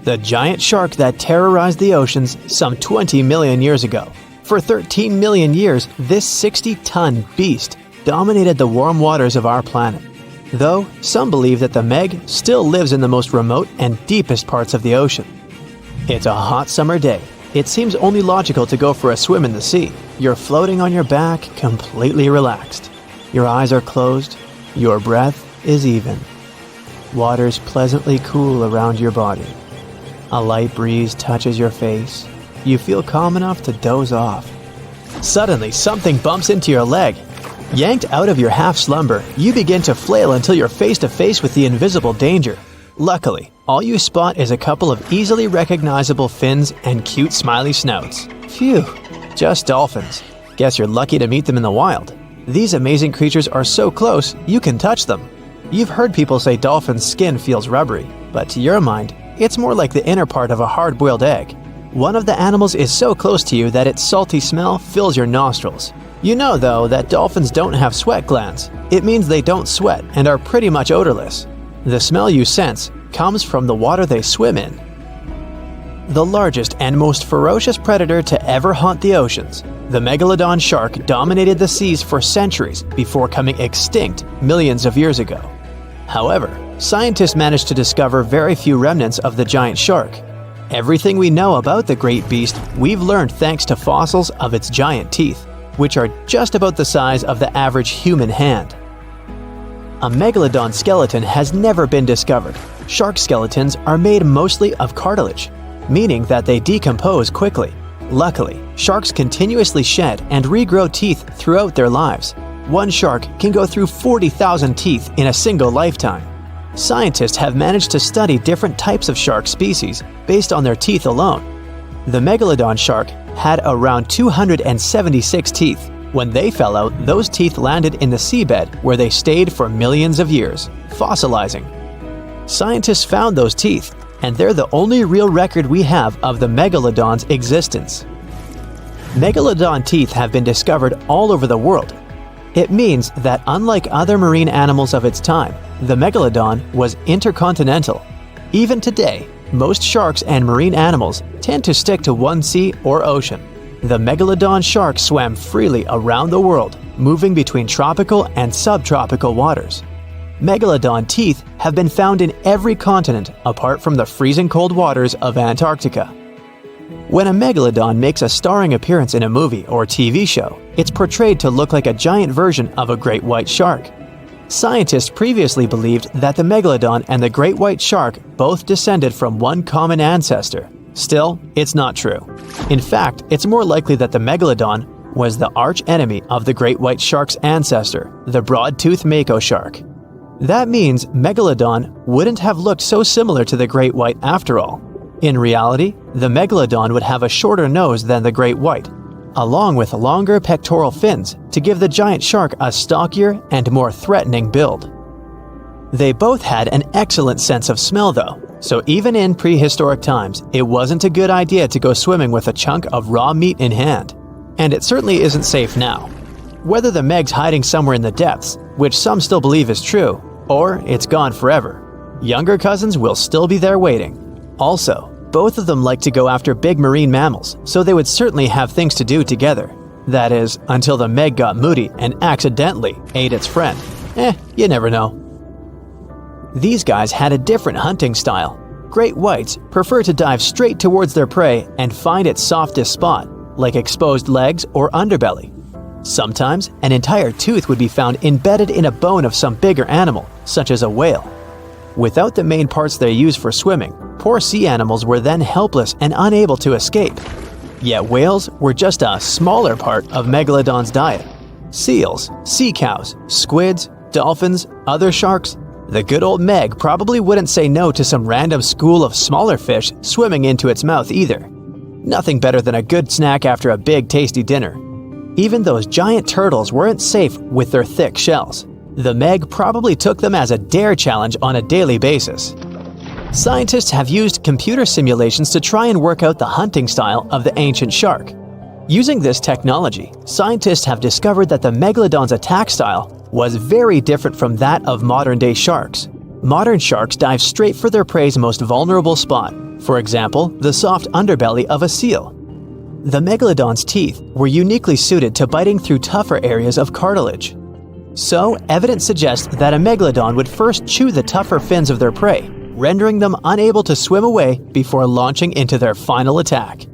the giant shark that terrorized the oceans some 20 million years ago. For 13 million years, this 60-ton beast dominated the warm waters of our planet. Though, some believe that the Meg still lives in the most remote and deepest parts of the ocean. It's a hot summer day. It seems only logical to go for a swim in the sea. You're floating on your back, completely relaxed. Your eyes are closed. Your breath is even. Water's pleasantly cool around your body. A light breeze touches your face. You feel calm enough to doze off. Suddenly, something bumps into your leg. Yanked out of your half-slumber, you begin to flail until you're face to face with the invisible danger. Luckily, all you spot is a couple of easily recognizable fins and cute smiley snouts. Phew, just dolphins. Guess you're lucky to meet them in the wild. These amazing creatures are so close, you can touch them. You've heard people say dolphins' skin feels rubbery, but to your mind, it's more like the inner part of a hard-boiled egg. One of the animals is so close to you that its salty smell fills your nostrils. You know, though, that dolphins don't have sweat glands. It means they don't sweat and are pretty much odorless. The smell you sense comes from the water they swim in. The largest and most ferocious predator to ever haunt the oceans, the Megalodon shark dominated the seas for centuries before coming extinct millions of years ago. However, scientists managed to discover very few remnants of the giant shark. Everything we know about the great beast we've learned thanks to fossils of its giant teeth, which are just about the size of the average human hand. A megalodon skeleton has never been discovered. Shark skeletons are made mostly of cartilage, meaning that they decompose quickly. Luckily, sharks continuously shed and regrow teeth throughout their lives. One shark can go through 40,000 teeth in a single lifetime. Scientists have managed to study different types of shark species based on their teeth alone. The megalodon shark had around 276 teeth. When they fell out, those teeth landed in the seabed where they stayed for millions of years, fossilizing. Scientists found those teeth, and they're the only real record we have of the megalodon's existence. Megalodon teeth have been discovered all over the world. It means that unlike other marine animals of its time, the megalodon was intercontinental. Even today, most sharks and marine animals tend to stick to one sea or ocean. The megalodon shark swam freely around the world, moving between tropical and subtropical waters. Megalodon teeth have been found in every continent apart from the freezing cold waters of Antarctica. When a megalodon makes a starring appearance in a movie or TV show, it's portrayed to look like a giant version of a great white shark. Scientists previously believed that the megalodon and the great white shark both descended from one common ancestor. Still, it's not true. In fact, it's more likely that the megalodon was the arch-enemy of the great white shark's ancestor, the broad-toothed mako shark. That means Megalodon wouldn't have looked so similar to the great white after all. In reality, the Megalodon would have a shorter nose than the great white, along with longer pectoral fins to give the giant shark a stockier and more threatening build. They both had an excellent sense of smell though, so even in prehistoric times, it wasn't a good idea to go swimming with a chunk of raw meat in hand. And it certainly isn't safe now. Whether the Meg's hiding somewhere in the depths, which some still believe is true, or it's gone forever, younger cousins will still be there waiting. Also, both of them like to go after big marine mammals, so they would certainly have things to do together. That is, until the Meg got moody and accidentally ate its friend. You never know. These guys had a different hunting style. Great whites prefer to dive straight towards their prey and find its softest spot, like exposed legs or underbelly. Sometimes, an entire tooth would be found embedded in a bone of some bigger animal, such as a whale. Without the main parts they use for swimming, poor sea animals were then helpless and unable to escape. Yet whales were just a smaller part of Megalodon's diet. Seals, sea cows, squids, dolphins, other sharks. The good old Meg probably wouldn't say no to some random school of smaller fish swimming into its mouth either. Nothing better than a good snack after a big tasty dinner. Even those giant turtles weren't safe with their thick shells. The Meg probably took them as a dare challenge on a daily basis. Scientists have used computer simulations to try and work out the hunting style of the ancient shark. Using this technology, scientists have discovered that the Megalodon's attack style was very different from that of modern-day sharks. Modern sharks dive straight for their prey's most vulnerable spot, For example, the soft underbelly of a seal. The megalodon's teeth were uniquely suited to biting through tougher areas of cartilage. So, evidence suggests that a megalodon would first chew the tougher fins of their prey, rendering them unable to swim away before launching into their final attack.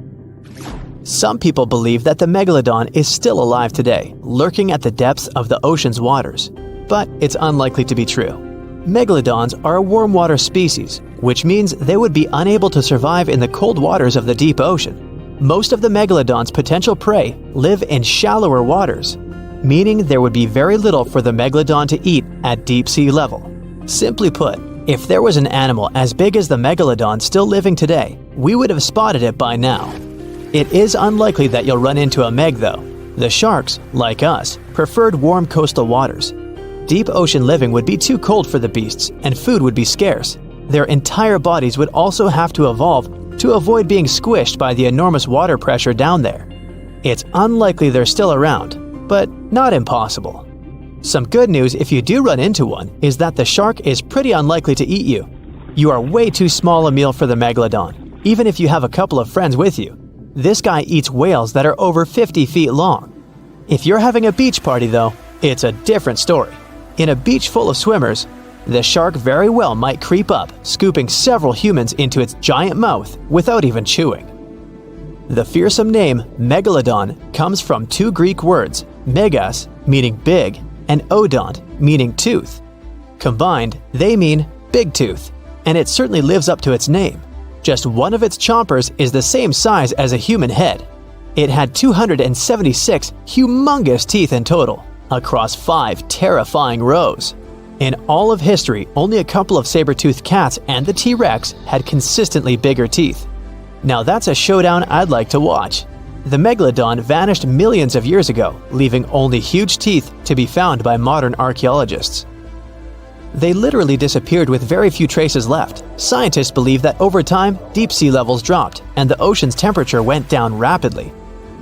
Some people believe that the megalodon is still alive today, lurking at the depths of the ocean's waters. But it's unlikely to be true. Megalodons are a warm water species, which means they would be unable to survive in the cold waters of the deep ocean. Most of the megalodon's potential prey live in shallower waters, meaning there would be very little for the megalodon to eat at deep sea level. Simply put, if there was an animal as big as the megalodon still living today, we would have spotted it by now. It is unlikely that you'll run into a meg though. The sharks, like us, preferred warm coastal waters. Deep ocean living would be too cold for the beasts, and food would be scarce. Their entire bodies would also have to evolve to avoid being squished by the enormous water pressure down there. It's unlikely they're still around, but not impossible. Some good news if you do run into one is that the shark is pretty unlikely to eat you. You are way too small a meal for the megalodon, even if you have a couple of friends with you. This guy eats whales that are over 50 feet long. If you're having a beach party though, it's a different story. In a beach full of swimmers, the shark very well might creep up, scooping several humans into its giant mouth without even chewing. The fearsome name Megalodon comes from two Greek words, megas, meaning big, and odont, meaning tooth. Combined, they mean big tooth, and it certainly lives up to its name. Just one of its chompers is the same size as a human head. It had 276 humongous teeth in total, across 5 terrifying rows. In all of history, only a couple of saber-toothed cats and the T-Rex had consistently bigger teeth. Now that's a showdown I'd like to watch. The megalodon vanished millions of years ago, leaving only huge teeth to be found by modern archaeologists. They literally disappeared with very few traces left. Scientists believe that over time, deep sea levels dropped and the ocean's temperature went down rapidly.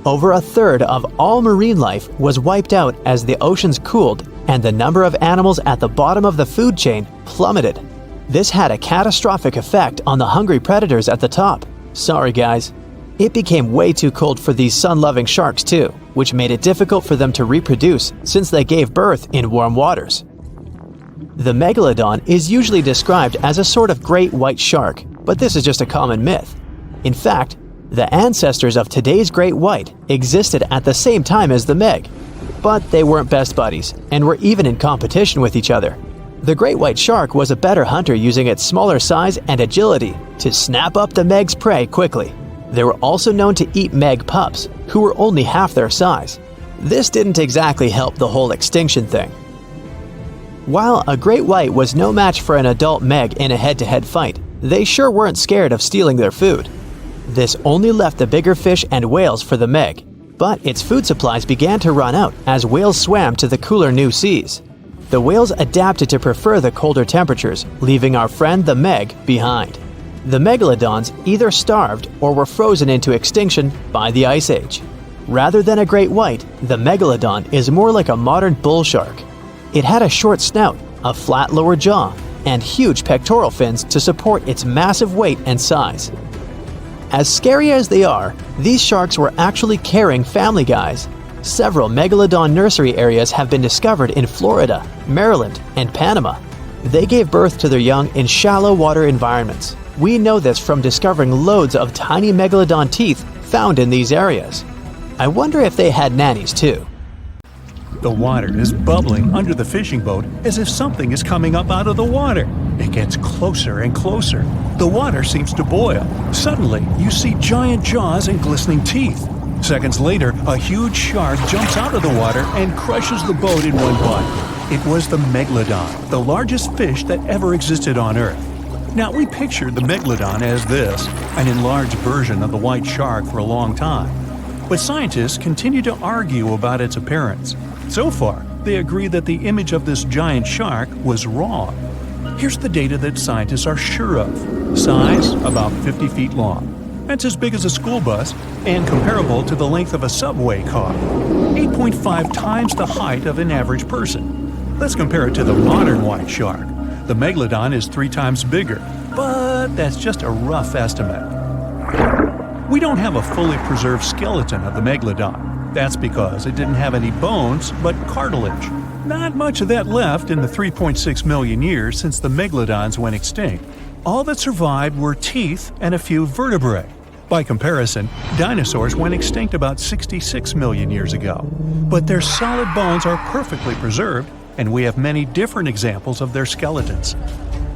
Over a third of all marine life was wiped out as the oceans cooled and the number of animals at the bottom of the food chain plummeted. This had a catastrophic effect on the hungry predators at the top. Sorry guys. It became way too cold for these sun-loving sharks too, which made it difficult for them to reproduce since they gave birth in warm waters. The megalodon is usually described as a sort of great white shark, but this is just a common myth. In fact, the ancestors of today's great white existed at the same time as the meg, but they weren't best buddies and were even in competition with each other. The great white shark was a better hunter using its smaller size and agility to snap up the meg's prey quickly. They were also known to eat meg pups, who were only half their size. This didn't exactly help the whole extinction thing. While a great white was no match for an adult meg in a head-to-head fight, they sure weren't scared of stealing their food. This only left the bigger fish and whales for the meg, but its food supplies began to run out as whales swam to the cooler new seas. The whales adapted to prefer the colder temperatures, leaving our friend the meg behind. The megalodons either starved or were frozen into extinction by the Ice Age. Rather than a great white, the megalodon is more like a modern bull shark. It had a short snout, a flat lower jaw, and huge pectoral fins to support its massive weight and size. As scary as they are, these sharks were actually caring family guys. Several megalodon nursery areas have been discovered in Florida, Maryland, and Panama. They gave birth to their young in shallow water environments. We know this from discovering loads of tiny megalodon teeth found in these areas. I wonder if they had nannies too. The water is bubbling under the fishing boat as if something is coming up out of the water. It gets closer and closer. The water seems to boil. Suddenly, you see giant jaws and glistening teeth. Seconds later, a huge shark jumps out of the water and crushes the boat in one bite. It was the Megalodon, the largest fish that ever existed on Earth. Now, we pictured the Megalodon as this, an enlarged version of the white shark for a long time. But scientists continue to argue about its appearance. So far, they agree that the image of this giant shark was wrong. Here's the data that scientists are sure of. Size, about 50 feet long. That's as big as a school bus and comparable to the length of a subway car. 8.5 times the height of an average person. Let's compare it to the modern white shark. The Megalodon is 3 times bigger, but but that's just a rough estimate. We don't have a fully preserved skeleton of the Megalodon. That's because it didn't have any bones, but cartilage. Not much of that left in the 3.6 million years since the Megalodons went extinct. All that survived were teeth and a few vertebrae. By comparison, dinosaurs went extinct about 66 million years ago. But their solid bones are perfectly preserved, and we have many different examples of their skeletons.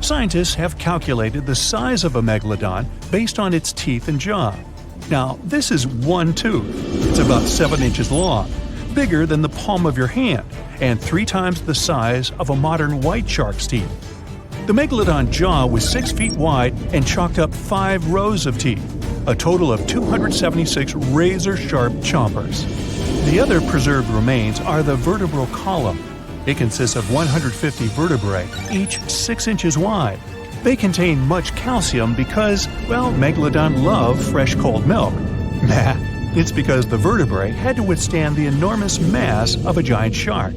Scientists have calculated the size of a megalodon based on its teeth and jaw. Now, this is one tooth. It's about 7 inches long, bigger than the palm of your hand, and 3 times the size of a modern white shark's teeth. The megalodon jaw was 6 feet wide and chalked up 5 rows of teeth, a total of 276 razor-sharp chompers. The other preserved remains are the vertebral column. It consists of 150 vertebrae, each 6 inches wide. They contain much calcium because, well, megalodon love fresh cold milk. Nah, it's because the vertebrae had to withstand the enormous mass of a giant shark.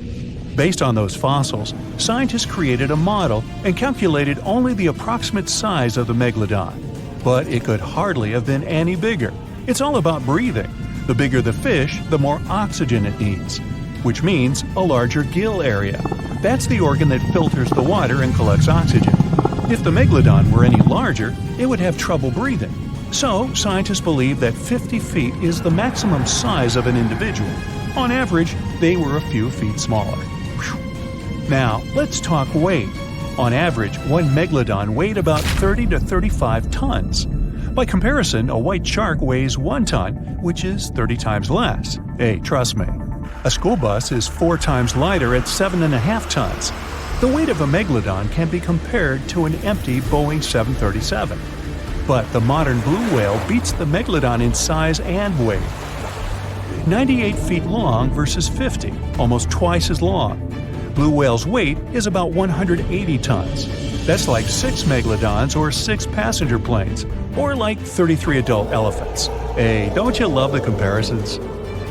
Based on those fossils, scientists created a model and calculated only the approximate size of the megalodon. But it could hardly have been any bigger. It's all about breathing. The bigger the fish, the more oxygen it needs, which means a larger gill area. That's the organ that filters the water and collects oxygen. If the megalodon were any larger, it would have trouble breathing. So, scientists believe that 50 feet is the maximum size of an individual. On average, they were a few feet smaller. Whew. Now, let's talk weight. On average, one megalodon weighed about 30 to 35 tons. By comparison, a white shark weighs 1 ton, which is 30 times less. Hey, trust me. A school bus is 4 times lighter at 7.5 tons. The weight of a megalodon can be compared to an empty Boeing 737. But the modern blue whale beats the megalodon in size and weight. 98 feet long versus 50, almost twice as long. Blue whale's weight is about 180 tons. That's like 6 megalodons or 6 passenger planes, or like 33 adult elephants. Hey, don't you love the comparisons?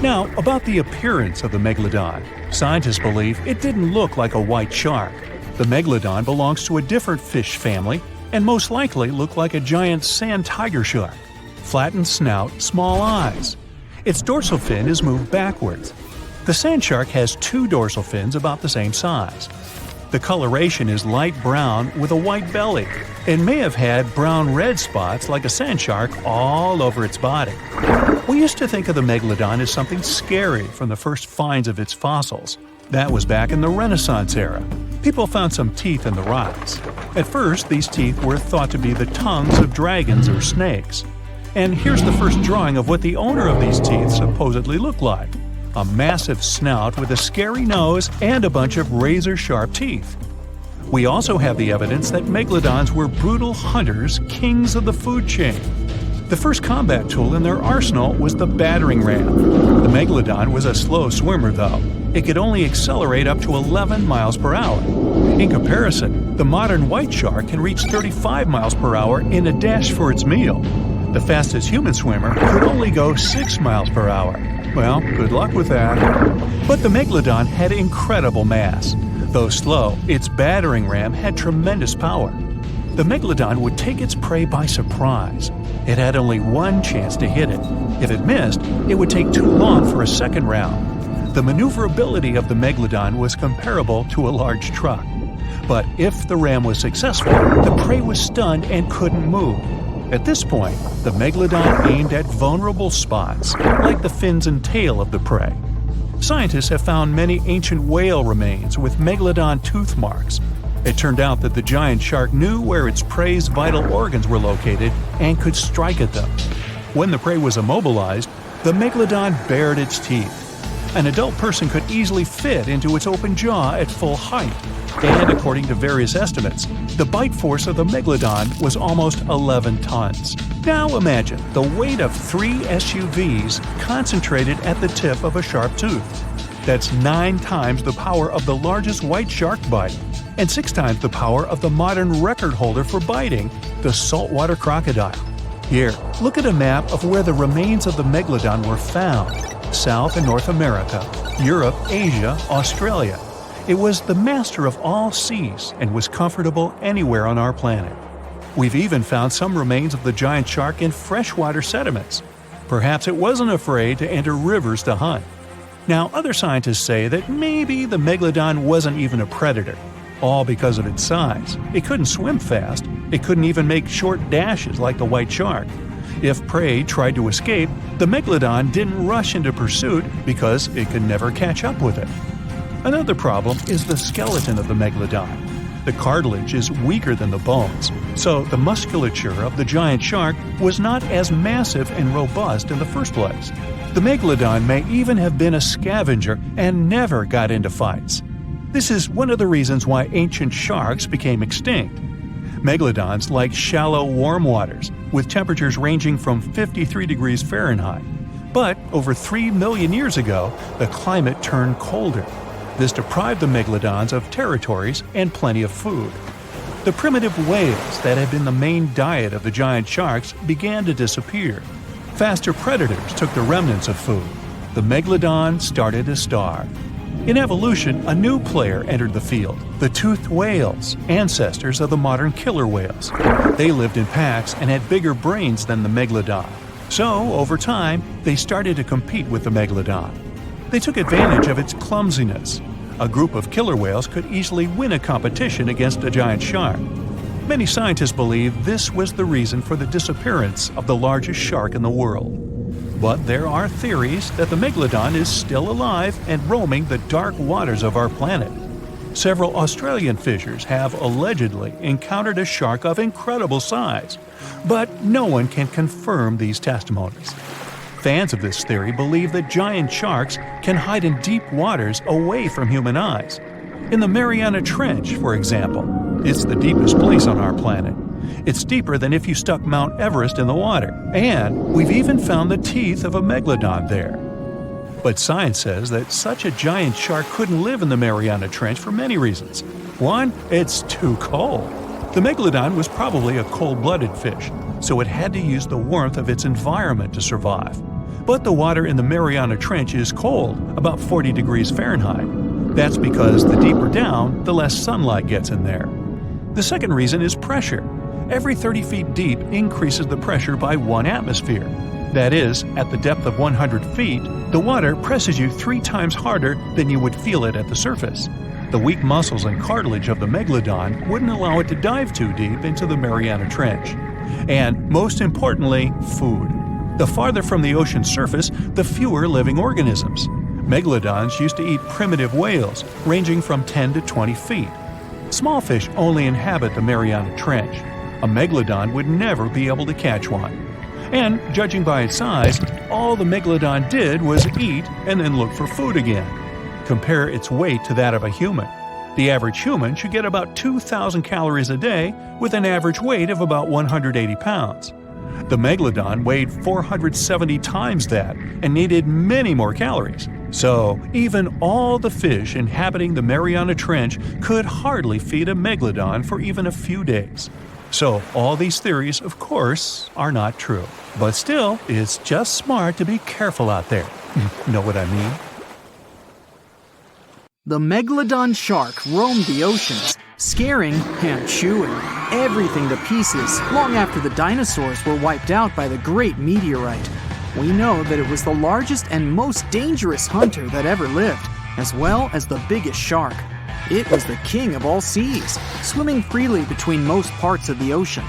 Now, about the appearance of the megalodon. Scientists believe it didn't look like a white shark. The megalodon belongs to a different fish family and most likely looked like a giant sand tiger shark. Flattened snout, small eyes. Its dorsal fin is moved backwards. The sand shark has 2 dorsal fins about the same size. The coloration is light brown with a white belly and may have had brown-red spots like a sand shark all over its body. We used to think of the megalodon as something scary from the first finds of its fossils. That was back in the Renaissance era. People found some teeth in the rocks. At first, these teeth were thought to be the tongues of dragons or snakes. And here's the first drawing of what the owner of these teeth supposedly looked like. A massive snout with a scary nose and a bunch of razor-sharp teeth. We also have the evidence that megalodons were brutal hunters, kings of the food chain. The first combat tool in their arsenal was the battering ram. The megalodon was a slow swimmer, though. It could only accelerate up to 11 miles per hour. In comparison, the modern white shark can reach 35 miles per hour in a dash for its meal. The fastest human swimmer could only go 6 miles per hour. Well, good luck with that. But the megalodon had incredible mass. Though slow, its battering ram had tremendous power. The megalodon would take its prey by surprise. It had only one chance to hit it. If it missed, it would take too long for a second round. The maneuverability of the megalodon was comparable to a large truck. But if the ram was successful, the prey was stunned and couldn't move. At this point, the megalodon aimed at vulnerable spots, like the fins and tail of the prey. Scientists have found many ancient whale remains with megalodon tooth marks. It turned out that the giant shark knew where its prey's vital organs were located and could strike at them. When the prey was immobilized, the megalodon bared its teeth. An adult person could easily fit into its open jaw at full height. And according to various estimates, the bite force of the megalodon was almost 11 tons. Now imagine the weight of 3 SUVs concentrated at the tip of a sharp tooth. That's 9 times the power of the largest white shark bite, and 6 times the power of the modern record holder for biting, the saltwater crocodile. Here, look at a map of where the remains of the megalodon were found. South and North America, Europe, Asia, Australia. It was the master of all seas and was comfortable anywhere on our planet. We've even found some remains of the giant shark in freshwater sediments. Perhaps it wasn't afraid to enter rivers to hunt. Now, other scientists say that maybe the Megalodon wasn't even a predator, all because of its size. It couldn't swim fast. It couldn't even make short dashes like the white shark. If prey tried to escape, the Megalodon didn't rush into pursuit because it could never catch up with it. Another problem is the skeleton of the Megalodon. The cartilage is weaker than the bones, so the musculature of the giant shark was not as massive and robust in the first place. The Megalodon may even have been a scavenger and never got into fights. This is one of the reasons why ancient sharks became extinct. Megalodons like shallow, warm waters, with temperatures ranging from 53 degrees Fahrenheit. But over 3 million years ago, the climate turned colder. This deprived the Megalodons of territories and plenty of food. The primitive whales that had been the main diet of the giant sharks began to disappear. Faster predators took the remnants of food. The Megalodon started to starve. In evolution, a new player entered the field, the toothed whales, ancestors of the modern killer whales. They lived in packs and had bigger brains than the Megalodon. So, over time, they started to compete with the Megalodon. They took advantage of its clumsiness. A group of killer whales could easily win a competition against a giant shark. Many scientists believe this was the reason for the disappearance of the largest shark in the world. But there are theories that the Megalodon is still alive and roaming the dark waters of our planet. Several Australian fishers have allegedly encountered a shark of incredible size, but no one can confirm these testimonies. Fans of this theory believe that giant sharks can hide in deep waters away from human eyes. In the Mariana Trench, for example, it's the deepest place on our planet. It's deeper than if you stuck Mount Everest in the water, and we've even found the teeth of a Megalodon there. But science says that such a giant shark couldn't live in the Mariana Trench for many reasons. One, it's too cold. The Megalodon was probably a cold-blooded fish, so it had to use the warmth of its environment to survive. But the water in the Mariana Trench is cold, about 40 degrees Fahrenheit. That's because the deeper down, the less sunlight gets in there. The second reason is pressure. Every 30 feet deep increases the pressure by 1 atmosphere. That is, at the depth of 100 feet, the water presses you 3 times harder than you would feel it at the surface. The weak muscles and cartilage of the Megalodon wouldn't allow it to dive too deep into the Mariana Trench. And, most importantly, food. The farther from the ocean's surface, the fewer living organisms. Megalodons used to eat primitive whales, ranging from 10 to 20 feet. Small fish only inhabit the Mariana Trench. A Megalodon would never be able to catch one. And, judging by its size, all the Megalodon did was eat and then look for food again. Compare its weight to that of a human. The average human should get about 2,000 calories a day with an average weight of about 180 pounds. The Megalodon weighed 470 times that and needed many more calories. So, even all the fish inhabiting the Mariana Trench could hardly feed a Megalodon for even a few days. So, all these theories, of course, are not true. But still, it's just smart to be careful out there. Know what I mean? The Megalodon shark roamed the oceans, scaring and chewing everything to pieces long after the dinosaurs were wiped out by the great meteorite. We know that it was the largest and most dangerous hunter that ever lived, as well as the biggest shark. It was the king of all seas, swimming freely between most parts of the ocean.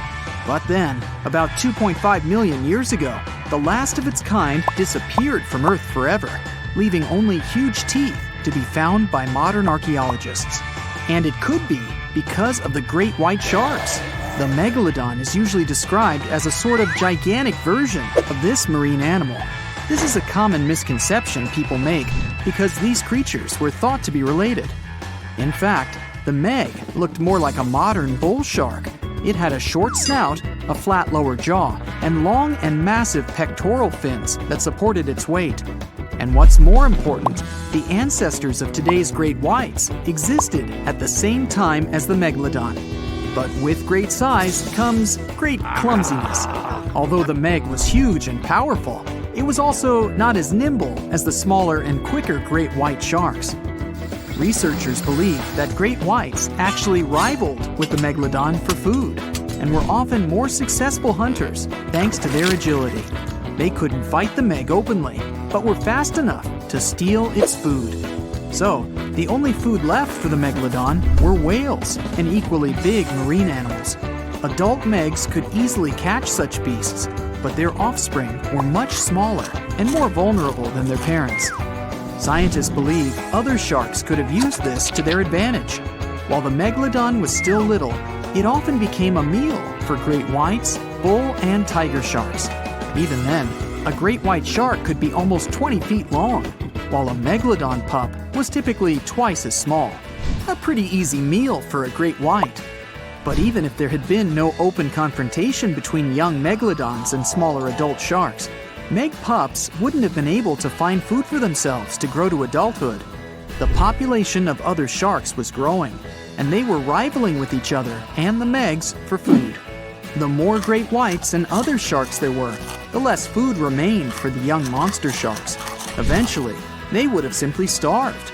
But then, about 2.5 million years ago, the last of its kind disappeared from Earth forever, leaving only huge teeth to be found by modern archaeologists. And it could be because of the great white sharks. The Megalodon is usually described as a sort of gigantic version of this marine animal. This is a common misconception people make because these creatures were thought to be related. In fact, the Meg looked more like a modern bull shark. It had a short snout, a flat lower jaw, and long and massive pectoral fins that supported its weight. And what's more important, the ancestors of today's great whites existed at the same time as the Megalodon. But with great size comes great clumsiness. Although the Meg was huge and powerful, it was also not as nimble as the smaller and quicker great white sharks. Researchers believe that great whites actually rivaled with the Megalodon for food. and were often more successful hunters thanks to their agility. They couldn't fight the Meg openly, but were fast enough to steal its food. So, the only food left for the Megalodon were whales and equally big marine animals. Adult Megs could easily catch such beasts, but their offspring were much smaller and more vulnerable than their parents. Scientists believe other sharks could have used this to their advantage. While the Megalodon was still little, it often became a meal for great whites, bull, and tiger sharks. Even then, a great white shark could be almost 20 feet long, while a Megalodon pup was typically twice as small. A pretty easy meal for a great white. But even if there had been no open confrontation between young Megalodons and smaller adult sharks, Meg pups wouldn't have been able to find food for themselves to grow to adulthood. The population of other sharks was growing, and they were rivaling with each other and the Megs for food. The more great whites and other sharks there were, the less food remained for the young monster sharks. Eventually, they would have simply starved.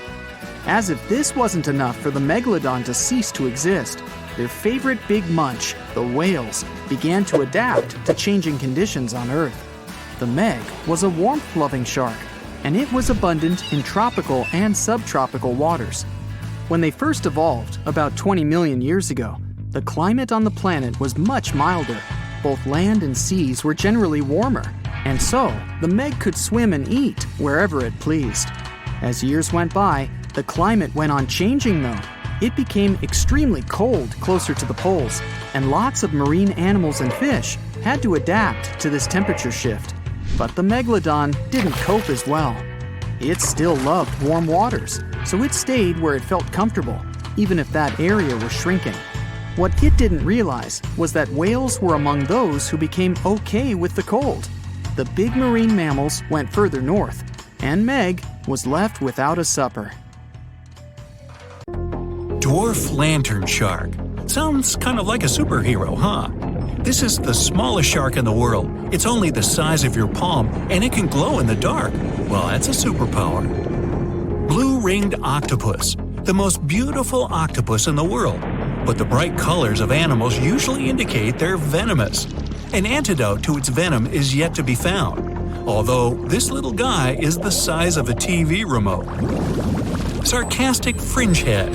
As if this wasn't enough for the Megalodon to cease to exist, their favorite big munch, the whales, began to adapt to changing conditions on Earth. The Meg was a warmth-loving shark, and it was abundant in tropical and subtropical waters. When they first evolved, about 20 million years ago, the climate on the planet was much milder. Both land and seas were generally warmer, and so the Meg could swim and eat wherever it pleased. As years went by, the climate went on changing though. It became extremely cold closer to the poles, and lots of marine animals and fish had to adapt to this temperature shift. But the Megalodon didn't cope as well. It still loved warm waters, so it stayed where it felt comfortable, even if that area was shrinking. What it didn't realize was that whales were among those who became okay with the cold. The big marine mammals went further north, and Meg was left without a supper. Dwarf lantern shark. Sounds kind of like a superhero, huh? This is the smallest shark in the world. It's only the size of your palm, and it can glow in the dark. Well, that's a superpower. Blue-ringed octopus. The most beautiful octopus in the world. But the bright colors of animals usually indicate they're venomous. An antidote to its venom is yet to be found, although this little guy is the size of a TV remote. Sarcastic fringehead.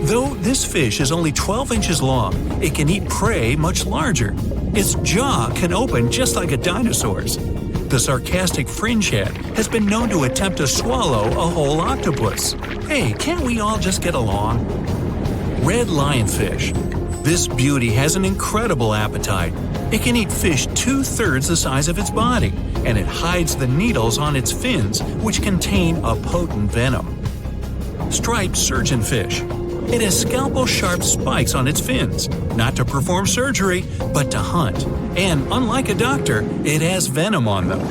Though this fish is only 12 inches long, it can eat prey much larger. Its jaw can open just like a dinosaur's. The sarcastic fringehead has been known to attempt to swallow a whole octopus. Hey, can't we all just get along? Red lionfish. This beauty has an incredible appetite. It can eat fish 2/3 the size of its body, and it hides the needles on its fins, which contain a potent venom. Striped surgeonfish. It has scalpel-sharp spikes on its fins, not to perform surgery, but to hunt. And unlike a doctor, it has venom on them.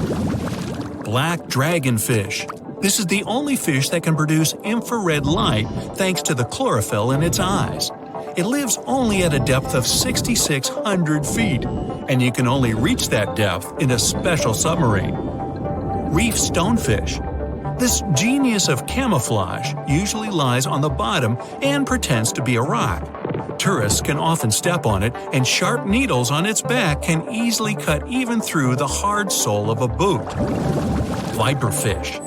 Black dragonfish. This is the only fish that can produce infrared light thanks to the chlorophyll in its eyes. It lives only at a depth of 6,600 feet, and you can only reach that depth in a special submarine. Reef stonefish. This genius of camouflage usually lies on the bottom and pretends to be a rock. Tourists can often step on it, and sharp needles on its back can easily cut even through the hard sole of a boot. Viperfish.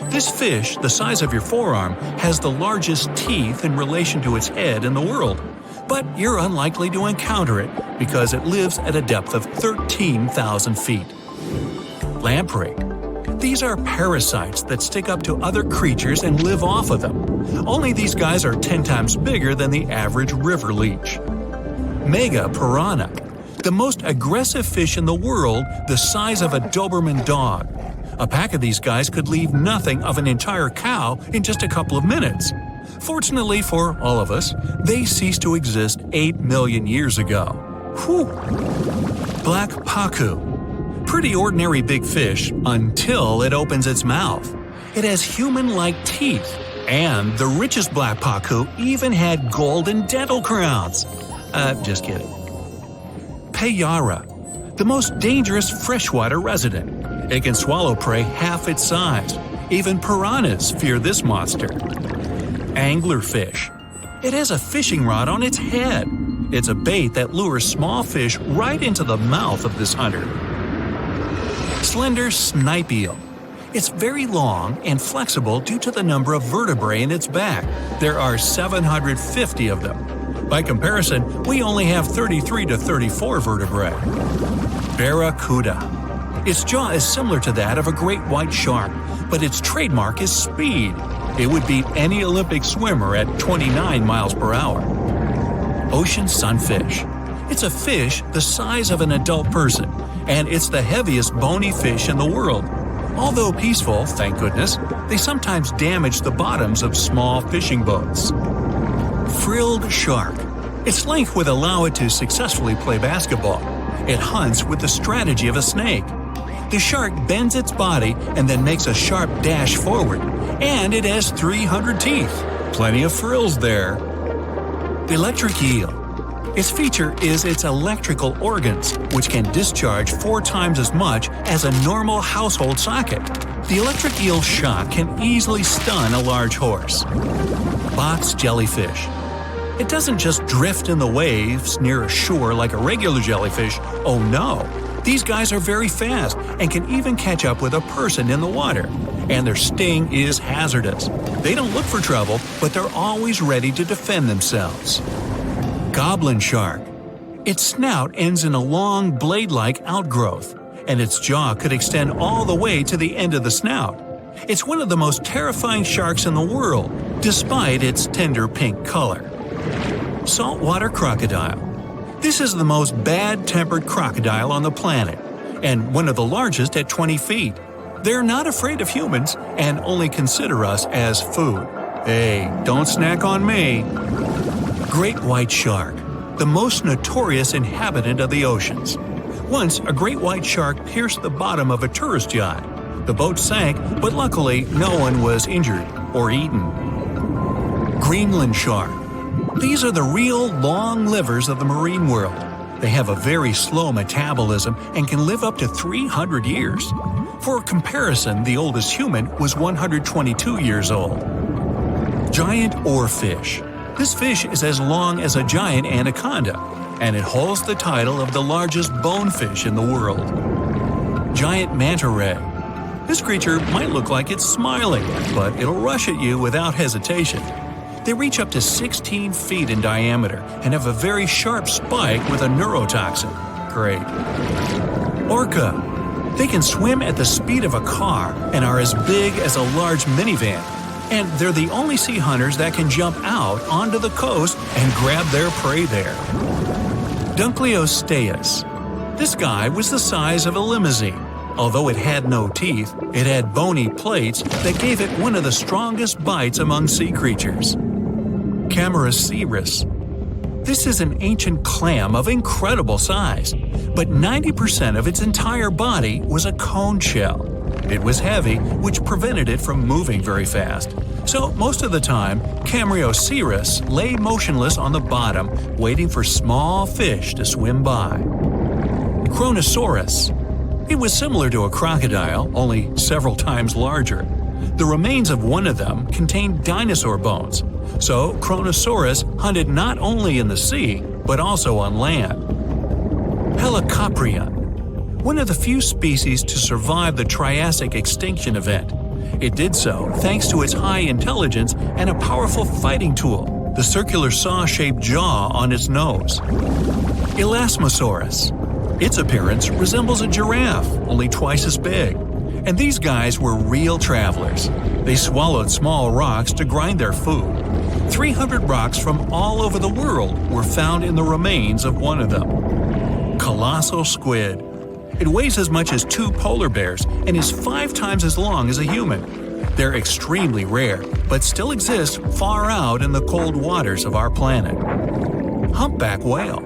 This fish, the size of your forearm, has the largest teeth in relation to its head in the world. But you're unlikely to encounter it because it lives at a depth of 13,000 feet. Lamprey. These are parasites that stick up to other creatures and live off of them. Only these guys are 10 times bigger than the average river leech. Mega piranha. The most aggressive fish in the world, the size of a Doberman dog. A pack of these guys could leave nothing of an entire cow in just a couple of minutes. Fortunately for all of us, they ceased to exist 8 million years ago. Whew! Black pacu. Pretty ordinary big fish until it opens its mouth. It has human-like teeth, and the richest black pacu even had golden dental crowns. Just kidding. Payara, the most dangerous freshwater resident. It can swallow prey half its size. Even piranhas fear this monster. Anglerfish. It has a fishing rod on its head. It's a bait that lures small fish right into the mouth of this hunter. Slender snipe eel. It's very long and flexible due to the number of vertebrae in its back. There are 750 of them. By comparison, we only have 33 to 34 vertebrae. Barracuda. Its jaw is similar to that of a great white shark, but its trademark is speed. It would beat any Olympic swimmer at 29 miles per hour. Ocean sunfish. It's a fish the size of an adult person, and it's the heaviest bony fish in the world. Although peaceful, thank goodness, they sometimes damage the bottoms of small fishing boats. Frilled shark. Its length would allow it to successfully play basketball. It hunts with the strategy of a snake. The shark bends its body and then makes a sharp dash forward, and it has 300 teeth. Plenty of frills there. Electric eel. Its feature is its electrical organs, which can discharge 4 times as much as a normal household socket. The electric eel's shock can easily stun a large horse. Box jellyfish. It doesn't just drift in the waves near a shore like a regular jellyfish. Oh no! These guys are very fast and can even catch up with a person in the water. And their sting is hazardous. They don't look for trouble, but they're always ready to defend themselves. Goblin shark. Its snout ends in a long blade-like outgrowth, and its jaw could extend all the way to the end of the snout. It's one of the most terrifying sharks in the world, despite its tender pink color. Saltwater crocodile. This is the most bad-tempered crocodile on the planet, and one of the largest at 20 feet. They're not afraid of humans and only consider us as food. Hey, don't snack on me. Great white shark, the most notorious inhabitant of the oceans. Once, a great white shark pierced the bottom of a tourist yacht. The boat sank, but luckily no one was injured or eaten. Greenland shark. These are the real long livers of the marine world. They have a very slow metabolism and can live up to 300 years. For comparison, the oldest human was 122 years old. Giant oarfish. This fish is as long as a giant anaconda, and it holds the title of the largest bonefish in the world. Giant manta ray. This creature might look like it's smiling, but it'll rush at you without hesitation. They reach up to 16 feet in diameter and have a very sharp spike with a neurotoxin. Great. Orca. They can swim at the speed of a car and are as big as a large minivan. And they're the only sea hunters that can jump out onto the coast and grab their prey there. Dunkleosteus. This guy was the size of a limousine. Although it had no teeth, it had bony plates that gave it one of the strongest bites among sea creatures. Camarasaurus. This is an ancient clam of incredible size, but 90% of its entire body was a cone shell. It was heavy, which prevented it from moving very fast. So most of the time, Camarasaurus lay motionless on the bottom, waiting for small fish to swim by. Kronosaurus. It was similar to a crocodile, only several times larger. The remains of one of them contained dinosaur bones, so Kronosaurus hunted not only in the sea, but also on land. Helicoprion. One of the few species to survive the Triassic extinction event. It did so thanks to its high intelligence and a powerful fighting tool, the circular saw-shaped jaw on its nose. Elasmosaurus. Its appearance resembles a giraffe, only twice as big. And these guys were real travelers. They swallowed small rocks to grind their food. 300 rocks from all over the world were found in the remains of one of them. Colossal squid. It weighs as much as 2 polar bears and is 5 times as long as a human. They're extremely rare, but still exist far out in the cold waters of our planet. Humpback whale.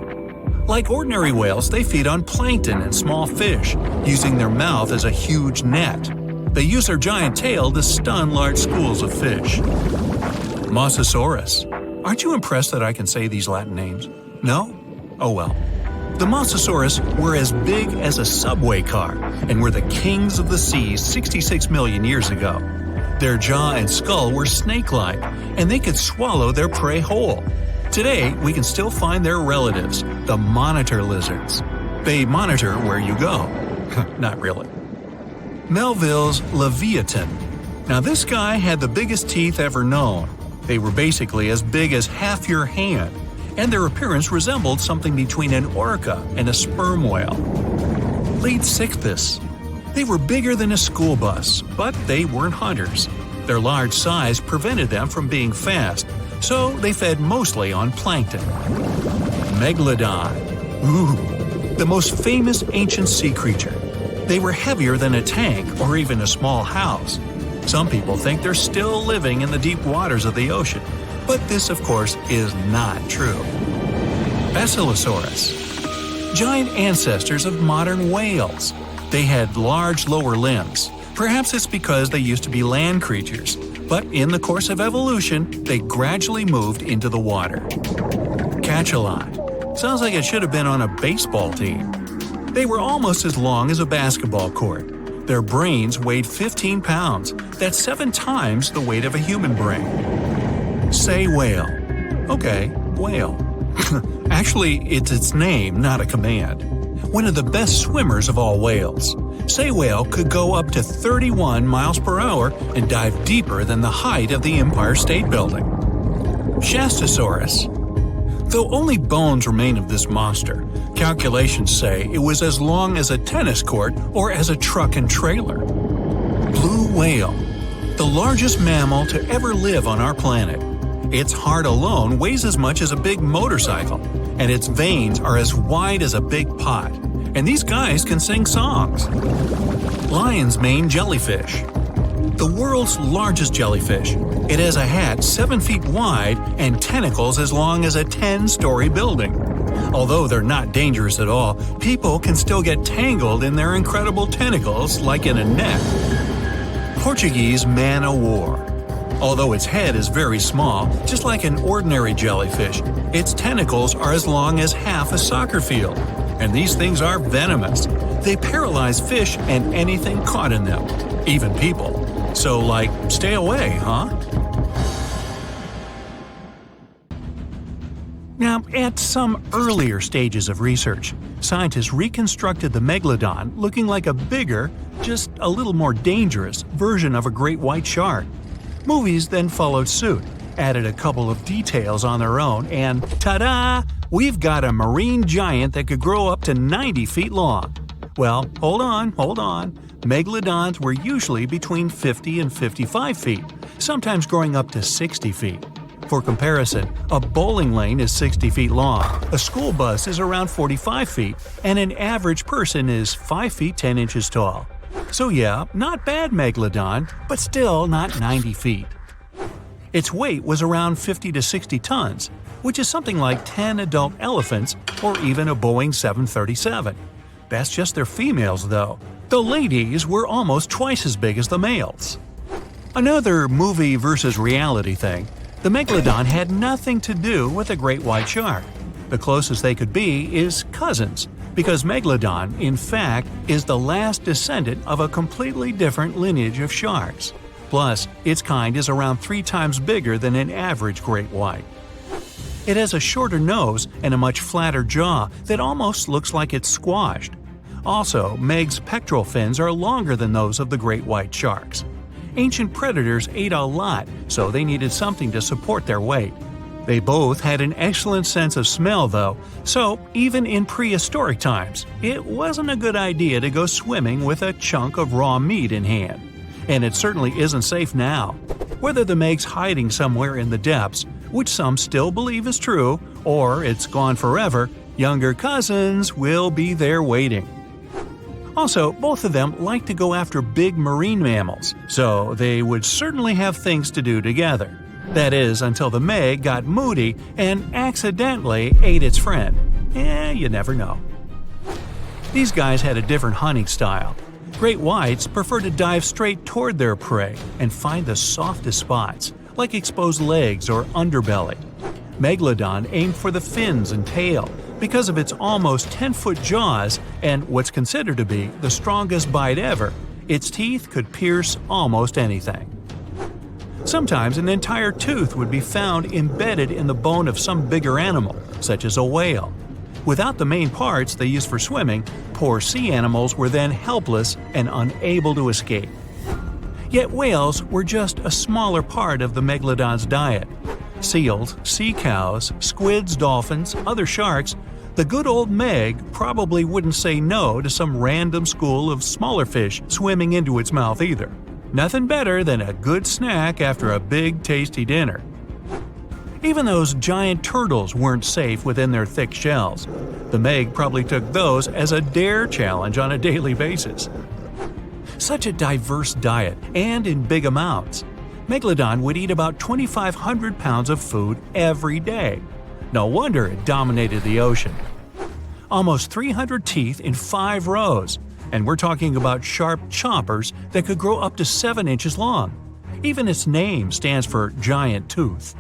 Like ordinary whales, they feed on plankton and small fish, using their mouth as a huge net. They use their giant tail to stun large schools of fish. Mosasaurus. Aren't you impressed that I can say these Latin names? No? Oh well. The Mosasaurus were as big as a subway car and were the kings of the seas 66 million years ago. Their jaw and skull were snake-like, and they could swallow their prey whole. Today, we can still find their relatives, the monitor lizards. They monitor where you go. Not really. Melville's Leviathan. Now this guy had the biggest teeth ever known. They were basically as big as half your hand, and their appearance resembled something between an orca and a sperm whale. Leadsichthys. They were bigger than a school bus, but they weren't hunters. Their large size prevented them from being fast, so they fed mostly on plankton. Megalodon. Ooh, the most famous ancient sea creature. They were heavier than a tank or even a small house. Some people think they're still living in the deep waters of the ocean, but this, of course, is not true. Basilosaurus. Giant ancestors of modern whales. They had large lower limbs. Perhaps it's because they used to be land creatures, but in the course of evolution, they gradually moved into the water. Cachalot. Sounds like it should have been on a baseball team. They were almost as long as a basketball court. Their brains weighed 15 pounds. That's 7 times the weight of a human brain. Sei whale. Okay, whale. Actually, it's its name, not a command. One of the best swimmers of all whales. Sei whale could go up to 31 miles per hour and dive deeper than the height of the Empire State Building. Shastasaurus. Though only bones remain of this monster, calculations say it was as long as a tennis court or as a truck and trailer. Blue whale. The largest mammal to ever live on our planet. Its heart alone weighs as much as a big motorcycle, and its veins are as wide as a big pot. And these guys can sing songs. Lion's mane jellyfish. The world's largest jellyfish. It has a hat 7 feet wide and tentacles as long as a 10-story building. Although they're not dangerous at all, people can still get tangled in their incredible tentacles like in a net. Portuguese man-o'-war. Although its head is very small, just like an ordinary jellyfish, its tentacles are as long as half a soccer field. And these things are venomous. They paralyze fish and anything caught in them, even people. So, stay away, huh? Now, at some earlier stages of research, scientists reconstructed the Megalodon looking like a bigger, just a little more dangerous, version of a great white shark. Movies then followed suit, added a couple of details on their own, and ta-da! We've got a marine giant that could grow up to 90 feet long. Well, hold on. Megalodons were usually between 50 and 55 feet, sometimes growing up to 60 feet. For comparison, a bowling lane is 60 feet long, a school bus is around 45 feet, and an average person is 5 feet 10 inches tall. So yeah, not bad Megalodon, but still not 90 feet. Its weight was around 50 to 60 tons, which is something like 10 adult elephants or even a Boeing 737. That's just their females, though. The ladies were almost twice as big as the males. Another movie versus reality thing, the Megalodon had nothing to do with a great white shark. The closest they could be is cousins, because Megalodon, in fact, is the last descendant of a completely different lineage of sharks. Plus, its kind is around 3 times bigger than an average great white. It has a shorter nose and a much flatter jaw that almost looks like it's squashed. Also, Meg's pectoral fins are longer than those of the great white sharks. Ancient predators ate a lot, so they needed something to support their weight. They both had an excellent sense of smell, though, so even in prehistoric times, it wasn't a good idea to go swimming with a chunk of raw meat in hand. And it certainly isn't safe now. Whether the Meg's hiding somewhere in the depths, which some still believe is true, or it's gone forever, younger cousins will be there waiting. Also, both of them like to go after big marine mammals, so they would certainly have things to do together. That is, until the Meg got moody and accidentally ate its friend. You never know. These guys had a different hunting style. Great whites prefer to dive straight toward their prey and find the softest spots, like exposed legs or underbelly. Megalodon aimed for the fins and tail because of its almost 10-foot jaws and what's considered to be the strongest bite ever. Its teeth could pierce almost anything. Sometimes an entire tooth would be found embedded in the bone of some bigger animal, such as a whale. Without the main parts they used for swimming, poor sea animals were then helpless and unable to escape. Yet whales were just a smaller part of the megalodon's diet. Seals, sea cows, squids, dolphins, other sharks, the good old Meg probably wouldn't say no to some random school of smaller fish swimming into its mouth either. Nothing better than a good snack after a big tasty dinner. Even those giant turtles weren't safe within their thick shells. The Meg probably took those as a dare challenge on a daily basis. Such a diverse diet, and in big amounts. Megalodon would eat about 2,500 pounds of food every day. No wonder it dominated the ocean. Almost 300 teeth in 5 rows, and we're talking about sharp chompers that could grow up to 7 inches long. Even its name stands for giant tooth.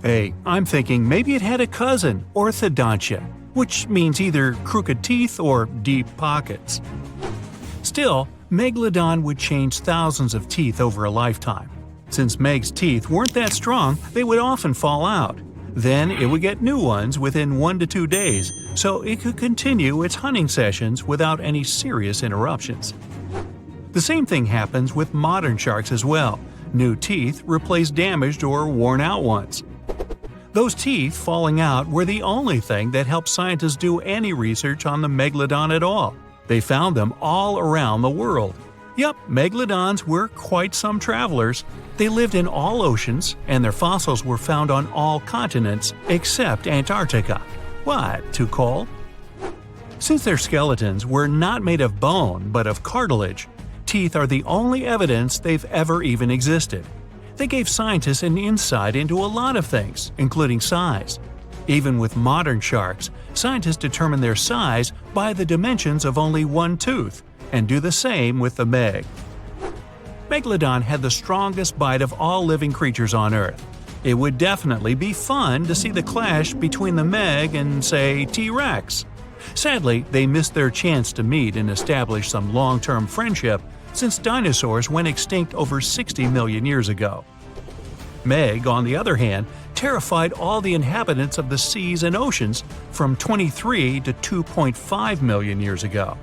Hey, I'm thinking maybe it had a cousin, orthodontia, which means either crooked teeth or deep pockets. Still, Megalodon would change thousands of teeth over a lifetime. Since Meg's teeth weren't that strong, they would often fall out. Then it would get new ones within 1 to 2 days, so it could continue its hunting sessions without any serious interruptions. The same thing happens with modern sharks as well. New teeth replace damaged or worn-out ones. Those teeth falling out were the only thing that helped scientists do any research on the Megalodon at all. They found them all around the world. Yep, Megalodons were quite some travelers. They lived in all oceans, and their fossils were found on all continents except Antarctica. What, too cold? Since their skeletons were not made of bone but of cartilage, teeth are the only evidence they've ever even existed. They gave scientists an insight into a lot of things, including size. Even with modern sharks, scientists determine their size by the dimensions of only one tooth, and do the same with the Meg. Megalodon had the strongest bite of all living creatures on Earth. It would definitely be fun to see the clash between the Meg and, say, T-Rex. Sadly, they missed their chance to meet and establish some long-term friendship since dinosaurs went extinct over 60 million years ago. Meg, on the other hand, terrified all the inhabitants of the seas and oceans from 23 to 2.5 million years ago.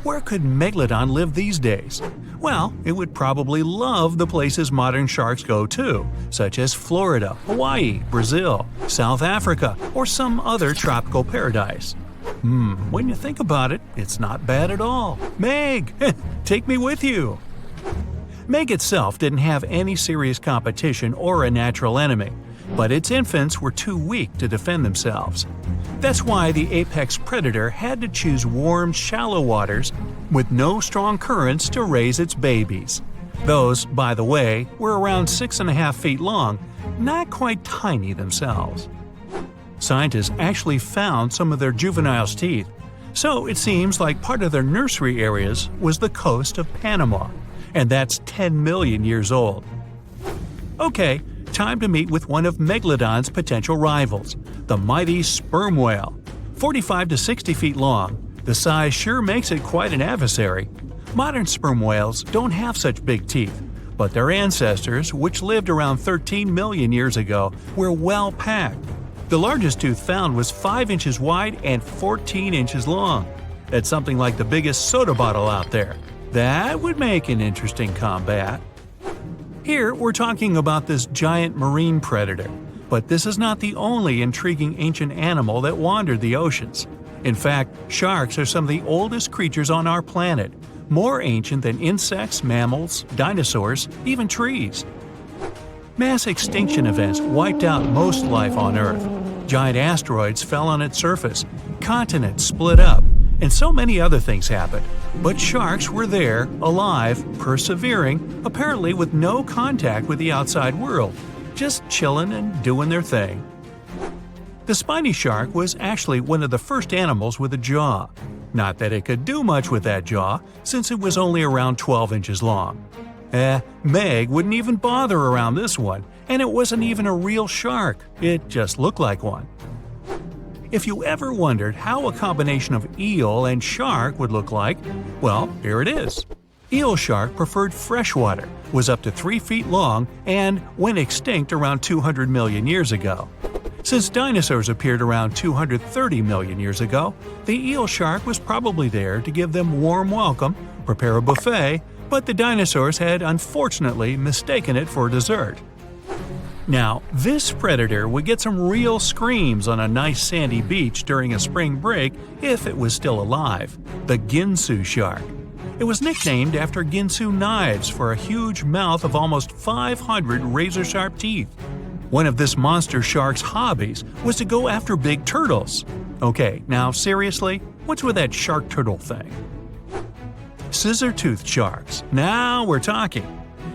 Where could Megalodon live these days? Well, it would probably love the places modern sharks go to, such as Florida, Hawaii, Brazil, South Africa, or some other tropical paradise. When you think about it, it's not bad at all. Meg, take me with you! Meg itself didn't have any serious competition or a natural enemy, but its infants were too weak to defend themselves. That's why the apex predator had to choose warm, shallow waters with no strong currents to raise its babies. Those, by the way, were around 6.5 feet long, not quite tiny themselves. Scientists actually found some of their juveniles' teeth, so it seems like part of their nursery areas was the coast of Panama, and that's 10 million years old. Okay, time to meet with one of Megalodon's potential rivals, the mighty sperm whale. 45 to 60 feet long, the size sure makes it quite an adversary. Modern sperm whales don't have such big teeth, but their ancestors, which lived around 13 million years ago, were well packed. The largest tooth found was 5 inches wide and 14 inches long. That's something like the biggest soda bottle out there. That would make an interesting combat. Here we're talking about this giant marine predator, but this is not the only intriguing ancient animal that wandered the oceans. In fact, sharks are some of the oldest creatures on our planet, more ancient than insects, mammals, dinosaurs, even trees. Mass extinction events wiped out most life on Earth. Giant asteroids fell on its surface, continents split up, and so many other things happened. But sharks were there, alive, persevering, apparently with no contact with the outside world, just chilling and doing their thing. The spiny shark was actually one of the first animals with a jaw. Not that it could do much with that jaw, since it was only around 12 inches long. Meg wouldn't even bother around this one, and it wasn't even a real shark, it just looked like one. If you ever wondered how a combination of eel and shark would look like, well, here it is. Eel shark preferred freshwater, was up to 3 feet long, and went extinct around 200 million years ago. Since dinosaurs appeared around 230 million years ago, the eel shark was probably there to give them warm welcome, prepare a buffet, but the dinosaurs had unfortunately mistaken it for dessert. Now, this predator would get some real screams on a nice sandy beach during a spring break if it was still alive – the Ginsu shark. It was nicknamed after Ginsu knives for a huge mouth of almost 500 razor-sharp teeth. One of this monster shark's hobbies was to go after big turtles. Okay, now seriously, what's with that shark-turtle thing? Scissor-toothed sharks. Now we're talking.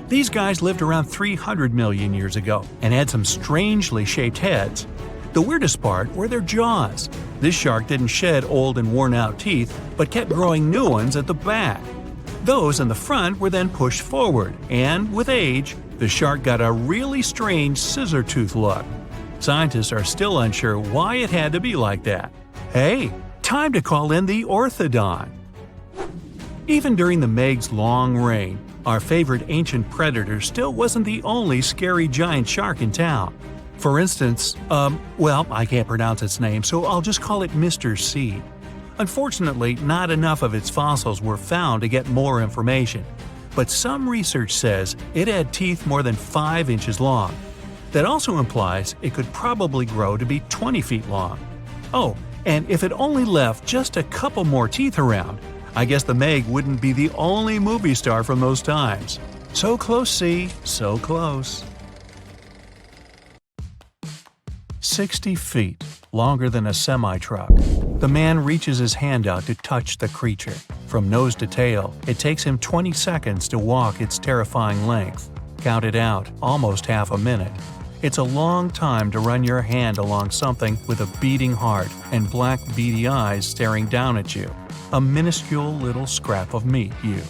These guys lived around 300 million years ago and had some strangely shaped heads. The weirdest part were their jaws. This shark didn't shed old and worn-out teeth, but kept growing new ones at the back. Those in the front were then pushed forward, and with age, the shark got a really strange scissor-tooth look. Scientists are still unsure why it had to be like that. Hey, time to call in the orthodon. Even during the Meg's long reign, our favorite ancient predator still wasn't the only scary giant shark in town. For instance, I can't pronounce its name, so I'll just call it Mr. C. Unfortunately, not enough of its fossils were found to get more information, but some research says it had teeth more than 5 inches long. That also implies it could probably grow to be 20 feet long. Oh, and if it only left just a couple more teeth around, I guess the Meg wouldn't be the only movie star from those times. So close, C, so close. 60 feet, longer than a semi-truck. The man reaches his hand out to touch the creature. From nose to tail, it takes him 20 seconds to walk its terrifying length. Count it out, almost half a minute. It's a long time to run your hand along something with a beating heart and black beady eyes staring down at you. A minuscule little scrap of meat, you.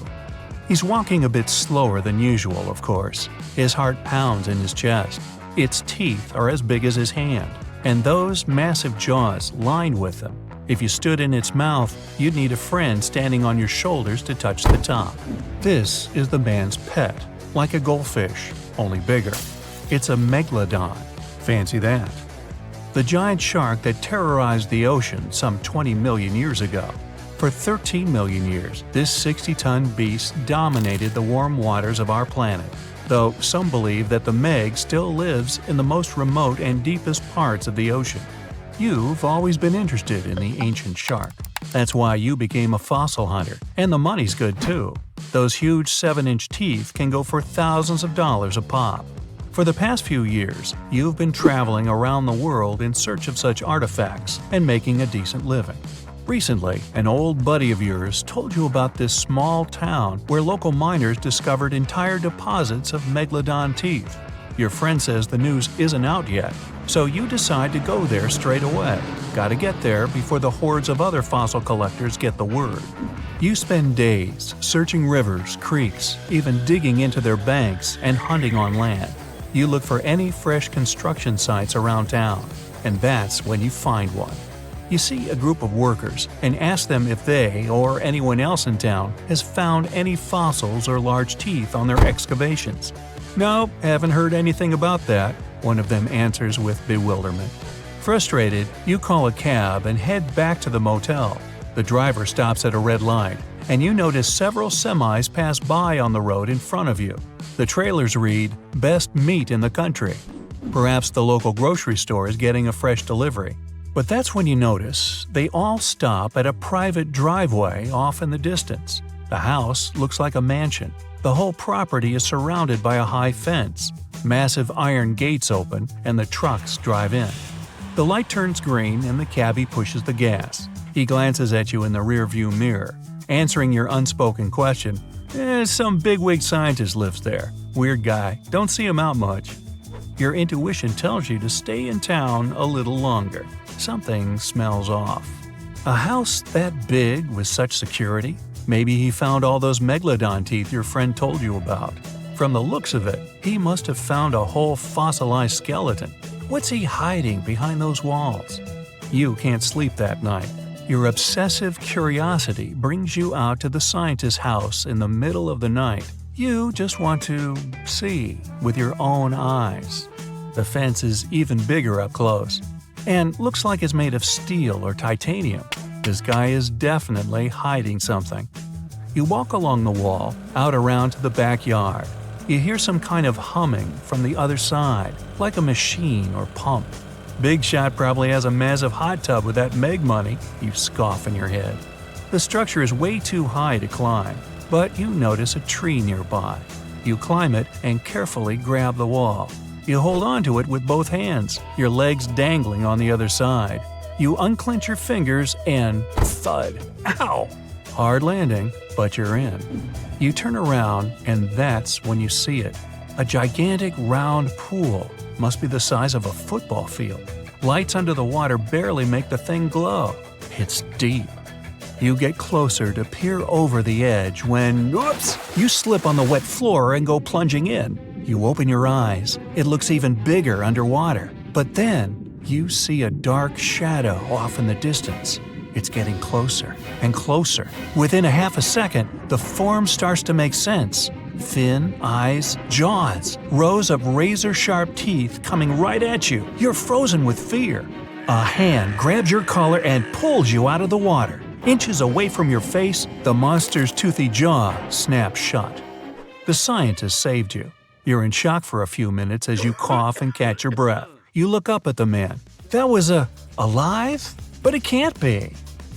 He's walking a bit slower than usual, of course. His heart pounds in his chest. Its teeth are as big as his hand, and those massive jaws lined with them. If you stood in its mouth, you'd need a friend standing on your shoulders to touch the top. This is the man's pet, like a goldfish, only bigger. It's a Megalodon. Fancy that. The giant shark that terrorized the ocean some 20 million years ago. For 13 million years, this 60-ton beast dominated the warm waters of our planet, though some believe that the Meg still lives in the most remote and deepest parts of the ocean. You've always been interested in the ancient shark. That's why you became a fossil hunter, and the money's good too. Those huge 7-inch teeth can go for thousands of dollars a pop. For the past few years, you've been traveling around the world in search of such artifacts and making a decent living. Recently, an old buddy of yours told you about this small town where local miners discovered entire deposits of Megalodon teeth. Your friend says the news isn't out yet, so you decide to go there straight away. Gotta get there before the hordes of other fossil collectors get the word. You spend days searching rivers, creeks, even digging into their banks and hunting on land. You look for any fresh construction sites around town, and that's when you find one. You see a group of workers and ask them if they or anyone else in town has found any fossils or large teeth on their excavations. No, haven't heard anything about that, one of them answers with bewilderment. Frustrated, you call a cab and head back to the motel. The driver stops at a red light, and you notice several semis pass by on the road in front of you. The trailers read, "Best meat in the country." Perhaps the local grocery store is getting a fresh delivery. But that's when you notice they all stop at a private driveway off in the distance. The house looks like a mansion. The whole property is surrounded by a high fence. Massive iron gates open and the trucks drive in. The light turns green and the cabbie pushes the gas. He glances at you in the rearview mirror, answering your unspoken question. Some bigwig scientist lives there. Weird guy. Don't see him out much. Your intuition tells you to stay in town a little longer. Something smells off. A house that big with such security? Maybe he found all those Megalodon teeth your friend told you about. From the looks of it, he must have found a whole fossilized skeleton. What's he hiding behind those walls? You can't sleep that night. Your obsessive curiosity brings you out to the scientist's house in the middle of the night. You just want to see with your own eyes. The fence is even bigger up close, and looks like it's made of steel or titanium. This guy is definitely hiding something. You walk along the wall, out around to the backyard. You hear some kind of humming from the other side, like a machine or pump. Big Shot probably has a massive hot tub with that Meg money, you scoff in your head. The structure is way too high to climb, but you notice a tree nearby. You climb it and carefully grab the wall. You hold on to it with both hands, your legs dangling on the other side. You unclench your fingers and thud. Ow! Hard landing, but you're in. You turn around and that's when you see it. A gigantic round pool. Must be the size of a football field. Lights under the water barely make the thing glow. It's deep. You get closer to peer over the edge when, oops, you slip on the wet floor and go plunging in. You open your eyes. It looks even bigger underwater. But then you see a dark shadow off in the distance. It's getting closer and closer. Within a half a second, the form starts to make sense. Fin, eyes, jaws, rows of razor-sharp teeth coming right at you. You're frozen with fear. A hand grabs your collar and pulls you out of the water. Inches away from your face, the monster's toothy jaw snaps shut. The scientist saved you. You're in shock for a few minutes as you cough and catch your breath. You look up at the man. That was alive? But it can't be.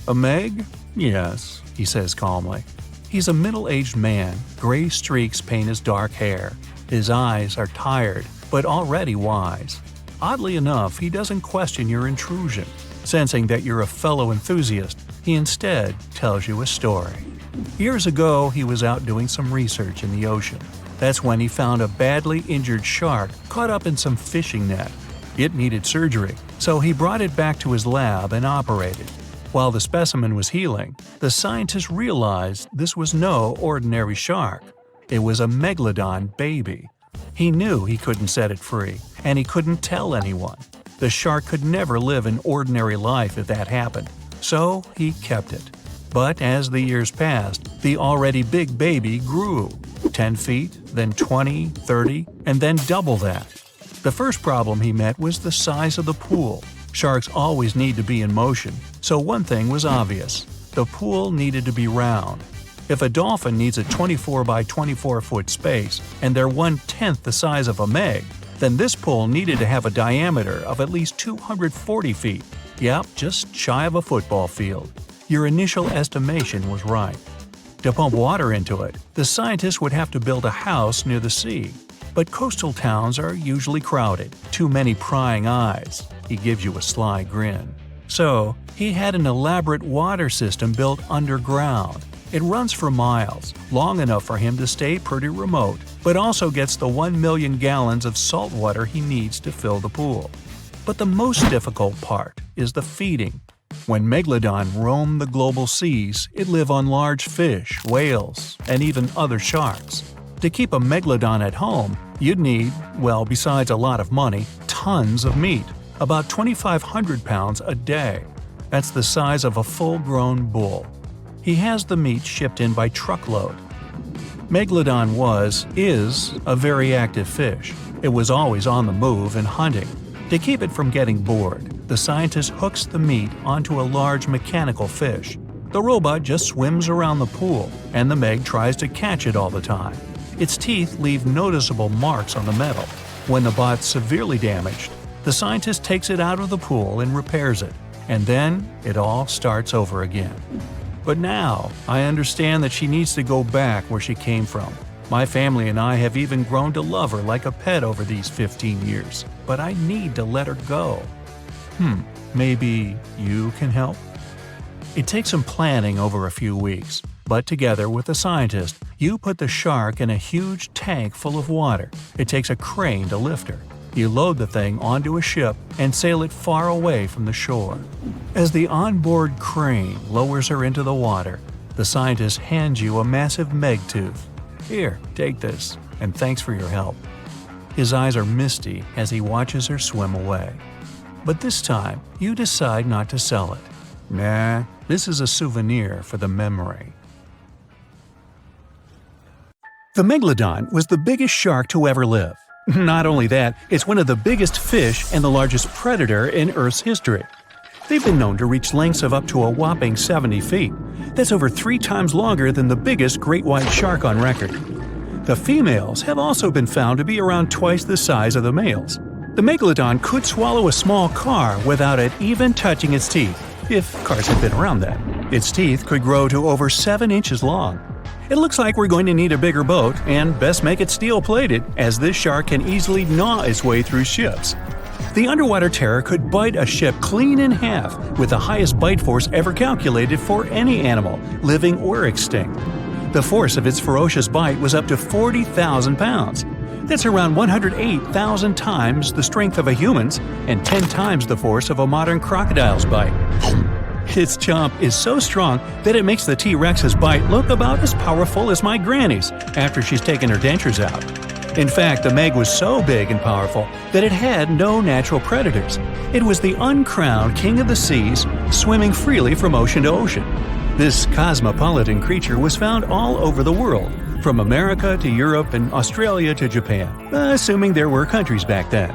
A Meg? Yes, he says calmly. He's a middle-aged man. Gray streaks paint his dark hair. His eyes are tired, but already wise. Oddly enough, he doesn't question your intrusion. Sensing that you're a fellow enthusiast, he instead tells you a story. Years ago, he was out doing some research in the ocean. That's when he found a badly injured shark caught up in some fishing net. It needed surgery, so he brought it back to his lab and operated. While the specimen was healing, the scientist realized this was no ordinary shark. It was a Megalodon baby. He knew he couldn't set it free, and he couldn't tell anyone. The shark could never live an ordinary life if that happened, so he kept it. But as the years passed, the already big baby grew. 10 feet, then 20, 30, and then double that. The first problem he met was the size of the pool. Sharks always need to be in motion, so one thing was obvious. The pool needed to be round. If a dolphin needs a 24 by 24 foot space and they're 1/10 the size of a Meg, then this pool needed to have a diameter of at least 240 feet. Yep, just shy of a football field. Your initial estimation was right. To pump water into it, the scientists would have to build a house near the sea. But coastal towns are usually crowded, too many prying eyes. He gives you a sly grin. So, he had an elaborate water system built underground. It runs for miles, long enough for him to stay pretty remote, but also gets the 1 million gallons of salt water he needs to fill the pool. But the most difficult part is the feeding. When Megalodon roamed the global seas, it lived on large fish, whales, and even other sharks. To keep a Megalodon at home, you'd need, well, besides a lot of money, tons of meat, about 2,500 pounds a day. That's the size of a full-grown bull. He has the meat shipped in by truckload. Megalodon is a very active fish. It was always on the move and hunting. To keep it from getting bored, the scientist hooks the meat onto a large mechanical fish. The robot just swims around the pool, and the Meg tries to catch it all the time. Its teeth leave noticeable marks on the metal. When the bot's severely damaged, the scientist takes it out of the pool and repairs it, and then it all starts over again. But now, I understand that she needs to go back where she came from. My family and I have even grown to love her like a pet over these 15 years, but I need to let her go. Maybe you can help? It takes some planning over a few weeks, but together with the scientist, you put the shark in a huge tank full of water. It takes a crane to lift her. You load the thing onto a ship and sail it far away from the shore. As the onboard crane lowers her into the water, the scientist hands you a massive Meg tooth. Here, take this, and thanks for your help. His eyes are misty as he watches her swim away. But this time, you decide not to sell it. Nah, this is a souvenir for the memory. The Megalodon was the biggest shark to ever live. Not only that, it's one of the biggest fish and the largest predator in Earth's history. They've been known to reach lengths of up to a whopping 70 feet. That's over 3 times longer than the biggest great white shark on record. The females have also been found to be around twice the size of the males. The Megalodon could swallow a small car without it even touching its teeth, if cars had been around then. Its teeth could grow to over 7 inches long. It looks like we're going to need a bigger boat, and best make it steel-plated, as this shark can easily gnaw its way through ships. The underwater terror could bite a ship clean in half, with the highest bite force ever calculated for any animal, living or extinct. The force of its ferocious bite was up to 40,000 pounds. That's around 108,000 times the strength of a human's and 10 times the force of a modern crocodile's bite. Its chomp is so strong that it makes the T-Rex's bite look about as powerful as my granny's after she's taken her dentures out. In fact, the Meg was so big and powerful that it had no natural predators. It was the uncrowned king of the seas, swimming freely from ocean to ocean. This cosmopolitan creature was found all over the world, from America to Europe and Australia to Japan, assuming there were countries back then.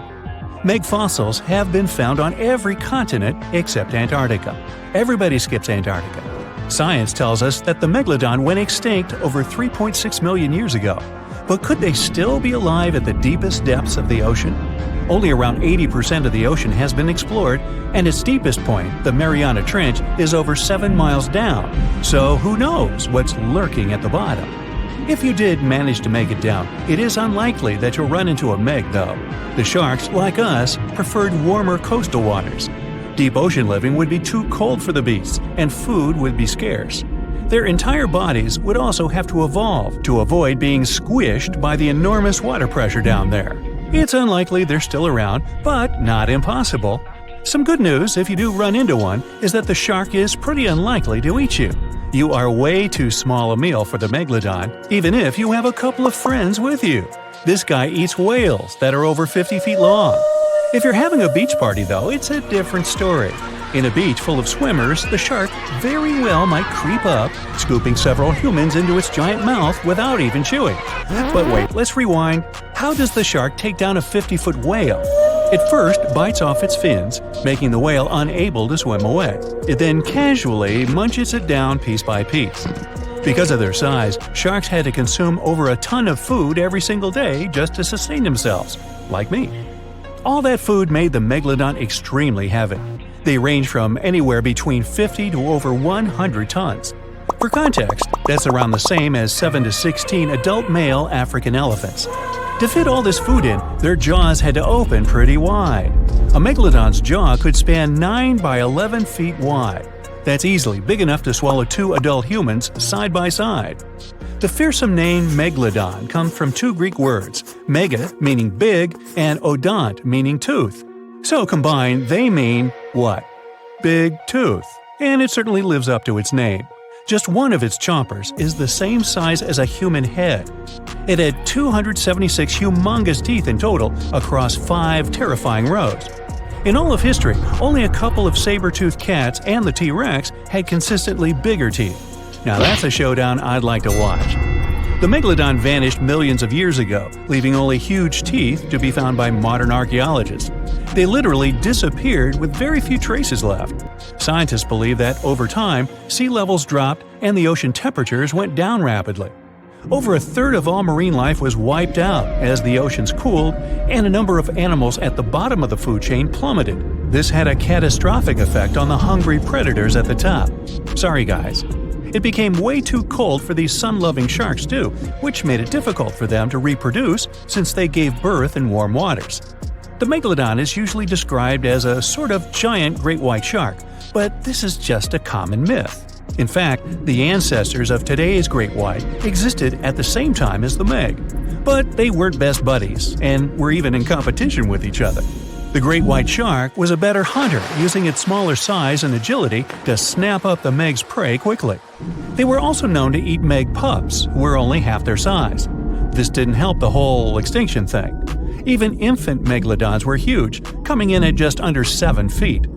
Meg fossils have been found on every continent except Antarctica. Everybody skips Antarctica. Science tells us that the Megalodon went extinct over 3.6 million years ago. But could they still be alive at the deepest depths of the ocean? Only around 80% of the ocean has been explored, and its deepest point, the Mariana Trench, is over 7 miles down. So who knows what's lurking at the bottom? If you did manage to make it down, it is unlikely that you'll run into a Meg, though. The sharks, like us, preferred warmer coastal waters. Deep ocean living would be too cold for the beasts, and food would be scarce. Their entire bodies would also have to evolve to avoid being squished by the enormous water pressure down there. It's unlikely they're still around, but not impossible. Some good news, if you do run into one, is that the shark is pretty unlikely to eat you. You are way too small a meal for the Megalodon, even if you have a couple of friends with you. This guy eats whales that are over 50 feet long. If you're having a beach party, though, it's a different story. In a beach full of swimmers, the shark very well might creep up, scooping several humans into its giant mouth without even chewing. But wait, let's rewind. How does the shark take down a 50-foot whale? It first bites off its fins, making the whale unable to swim away. It then casually munches it down piece by piece. Because of their size, sharks had to consume over a ton of food every single day just to sustain themselves, like me. All that food made the Megalodon extremely heavy. They range from anywhere between 50 to over 100 tons. For context, that's around the same as 7 to 16 adult male African elephants. To fit all this food in, their jaws had to open pretty wide. A Megalodon's jaw could span 9 by 11 feet wide. That's easily big enough to swallow 2 adult humans side by side. The fearsome name Megalodon comes from 2 Greek words, mega meaning big and odont meaning tooth. So combined, they mean what? Big tooth. And it certainly lives up to its name. Just one of its chompers is the same size as a human head. It had 276 humongous teeth in total across 5 terrifying rows. In all of history, only a couple of saber-toothed cats and the T-Rex had consistently bigger teeth. Now that's a showdown I'd like to watch. The Megalodon vanished millions of years ago, leaving only huge teeth to be found by modern archaeologists. They literally disappeared with very few traces left. Scientists believe that, over time, sea levels dropped and the ocean temperatures went down rapidly. Over a third of all marine life was wiped out as the oceans cooled, and a number of animals at the bottom of the food chain plummeted. This had a catastrophic effect on the hungry predators at the top. Sorry guys. It became way too cold for these sun-loving sharks too, which made it difficult for them to reproduce since they gave birth in warm waters. The Megalodon is usually described as a sort of giant great white shark, but this is just a common myth. In fact, the ancestors of today's great white existed at the same time as the Meg. But they weren't best buddies, and were even in competition with each other. The great white shark was a better hunter, using its smaller size and agility to snap up the Meg's prey quickly. They were also known to eat Meg pups, who were only half their size. This didn't help the whole extinction thing. Even infant Megalodons were huge, coming in at just under 7 feet.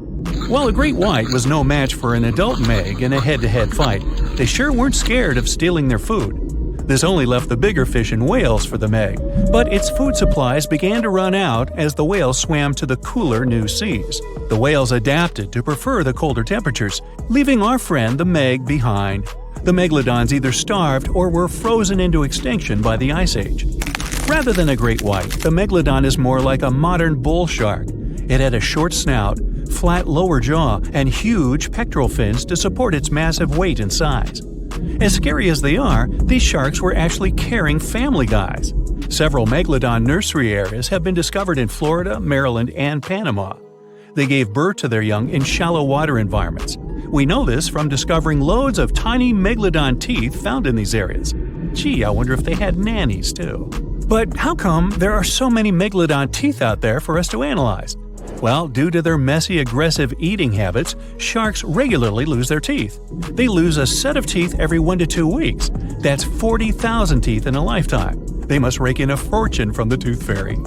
While a great white was no match for an adult meg in a head-to-head fight, they sure weren't scared of stealing their food. This only left the bigger fish and whales for the meg, but its food supplies began to run out as the whales swam to the cooler new seas. The whales adapted to prefer the colder temperatures, leaving our friend the meg behind. The megalodons either starved or were frozen into extinction by the Ice Age. Rather than a great white, the megalodon is more like a modern bull shark. It had a short snout, flat lower jaw, and huge pectoral fins to support its massive weight and size. As scary as they are, these sharks were actually caring family guys. Several megalodon nursery areas have been discovered in Florida, Maryland, and Panama. They gave birth to their young in shallow water environments. We know this from discovering loads of tiny megalodon teeth found in these areas. Gee, I wonder if they had nannies too. But how come there are so many megalodon teeth out there for us to analyze? Well, due to their messy, aggressive eating habits, sharks regularly lose their teeth. They lose a set of teeth every 1 to 2 weeks. That's 40,000 teeth in a lifetime. They must rake in a fortune from the tooth fairy.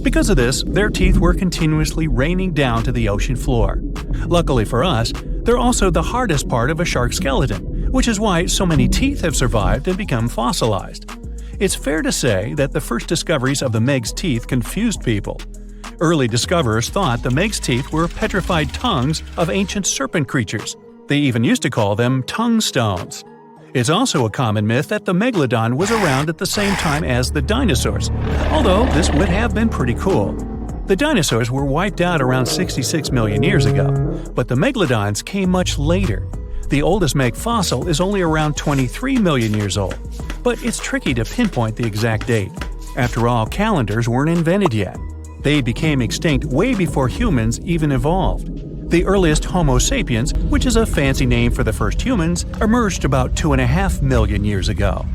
Because of this, their teeth were continuously raining down to the ocean floor. Luckily for us, they're also the hardest part of a shark skeleton, which is why so many teeth have survived and become fossilized. It's fair to say that the first discoveries of the meg's teeth confused people. Early discoverers thought the meg's teeth were petrified tongues of ancient serpent creatures. They even used to call them tongue stones. It's also a common myth that the megalodon was around at the same time as the dinosaurs, although this would have been pretty cool. The dinosaurs were wiped out around 66 million years ago, but the megalodons came much later. The oldest meg fossil is only around 23 million years old, but it's tricky to pinpoint the exact date. After all, calendars weren't invented yet. They became extinct way before humans even evolved. The earliest Homo sapiens, which is a fancy name for the first humans, emerged about 2.5 million years ago.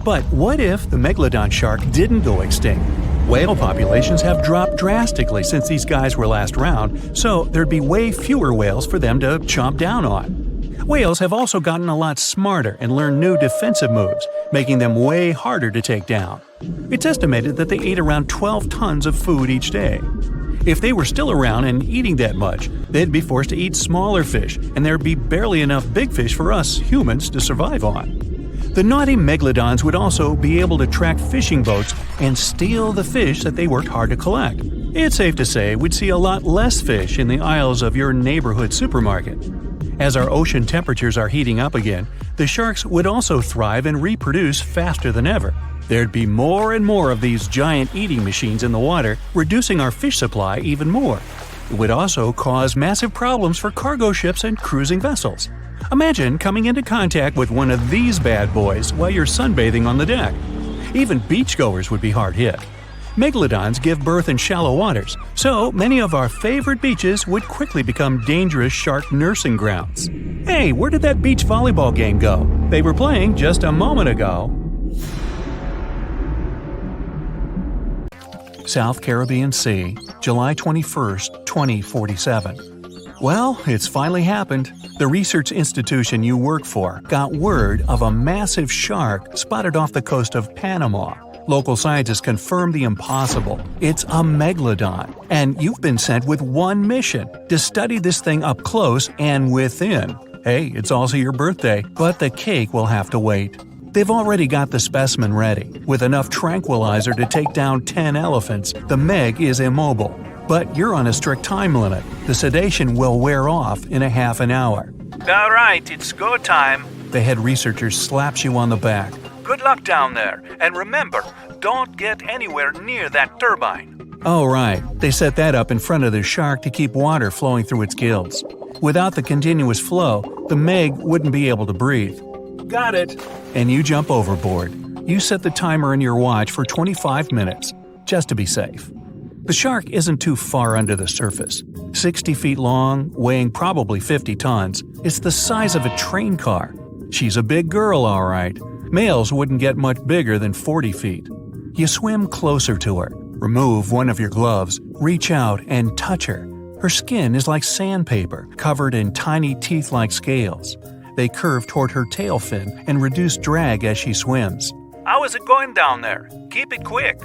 But what if the megalodon shark didn't go extinct? Whale populations have dropped drastically since these guys were last around, so there'd be way fewer whales for them to chomp down on. Whales have also gotten a lot smarter and learned new defensive moves, making them way harder to take down. It's estimated that they ate around 12 tons of food each day. If they were still around and eating that much, they'd be forced to eat smaller fish, and there'd be barely enough big fish for us humans to survive on. The naughty megalodons would also be able to track fishing boats and steal the fish that they worked hard to collect. It's safe to say we'd see a lot less fish in the aisles of your neighborhood supermarket. As our ocean temperatures are heating up again, the sharks would also thrive and reproduce faster than ever. There'd be more and more of these giant eating machines in the water, reducing our fish supply even more. It would also cause massive problems for cargo ships and cruising vessels. Imagine coming into contact with one of these bad boys while you're sunbathing on the deck. Even beachgoers would be hard hit. Megalodons give birth in shallow waters, so many of our favorite beaches would quickly become dangerous shark nursing grounds. Hey, where did that beach volleyball game go? They were playing just a moment ago. South Caribbean Sea, July 21, 2047. Well, it's finally happened. The research institution you work for got word of a massive shark spotted off the coast of Panama. Local scientists confirmed the impossible. It's a megalodon, and you've been sent with one mission: to study this thing up close and within. Hey, it's also your birthday, but the cake will have to wait. They've already got the specimen ready. With enough tranquilizer to take down 10 elephants, the Meg is immobile. But you're on a strict time limit. The sedation will wear off in a half an hour. All right, it's go time. The head researcher slaps you on the back. Good luck down there, and remember, don't get anywhere near that turbine. Oh, right. They set that up in front of the shark to keep water flowing through its gills. Without the continuous flow, the Meg wouldn't be able to breathe. Got it. And you jump overboard. You set the timer in your watch for 25 minutes, just to be safe. The shark isn't too far under the surface. 60 feet long, weighing probably 50 tons, it's the size of a train car. She's a big girl, all right. Males wouldn't get much bigger than 40 feet. You swim closer to her, remove one of your gloves, reach out and touch her. Her skin is like sandpaper, covered in tiny teeth-like scales. They curve toward her tail fin and reduce drag as she swims. How is it going down there? Keep it quick.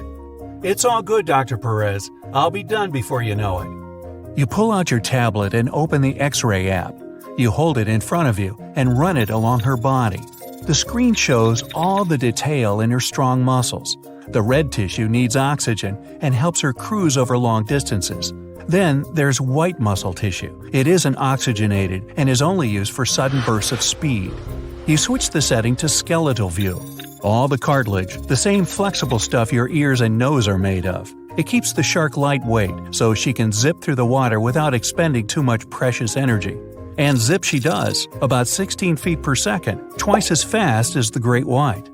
It's all good, Dr. Perez. I'll be done before you know it. You pull out your tablet and open the X-ray app. You hold it in front of you and run it along her body. The screen shows all the detail in her strong muscles. The red tissue needs oxygen and helps her cruise over long distances. Then there's white muscle tissue. It isn't oxygenated and is only used for sudden bursts of speed. You switch the setting to skeletal view. All the cartilage, the same flexible stuff your ears and nose are made of. It keeps the shark lightweight so she can zip through the water without expending too much precious energy. And zip she does, about 16 feet per second, twice as fast as the great white.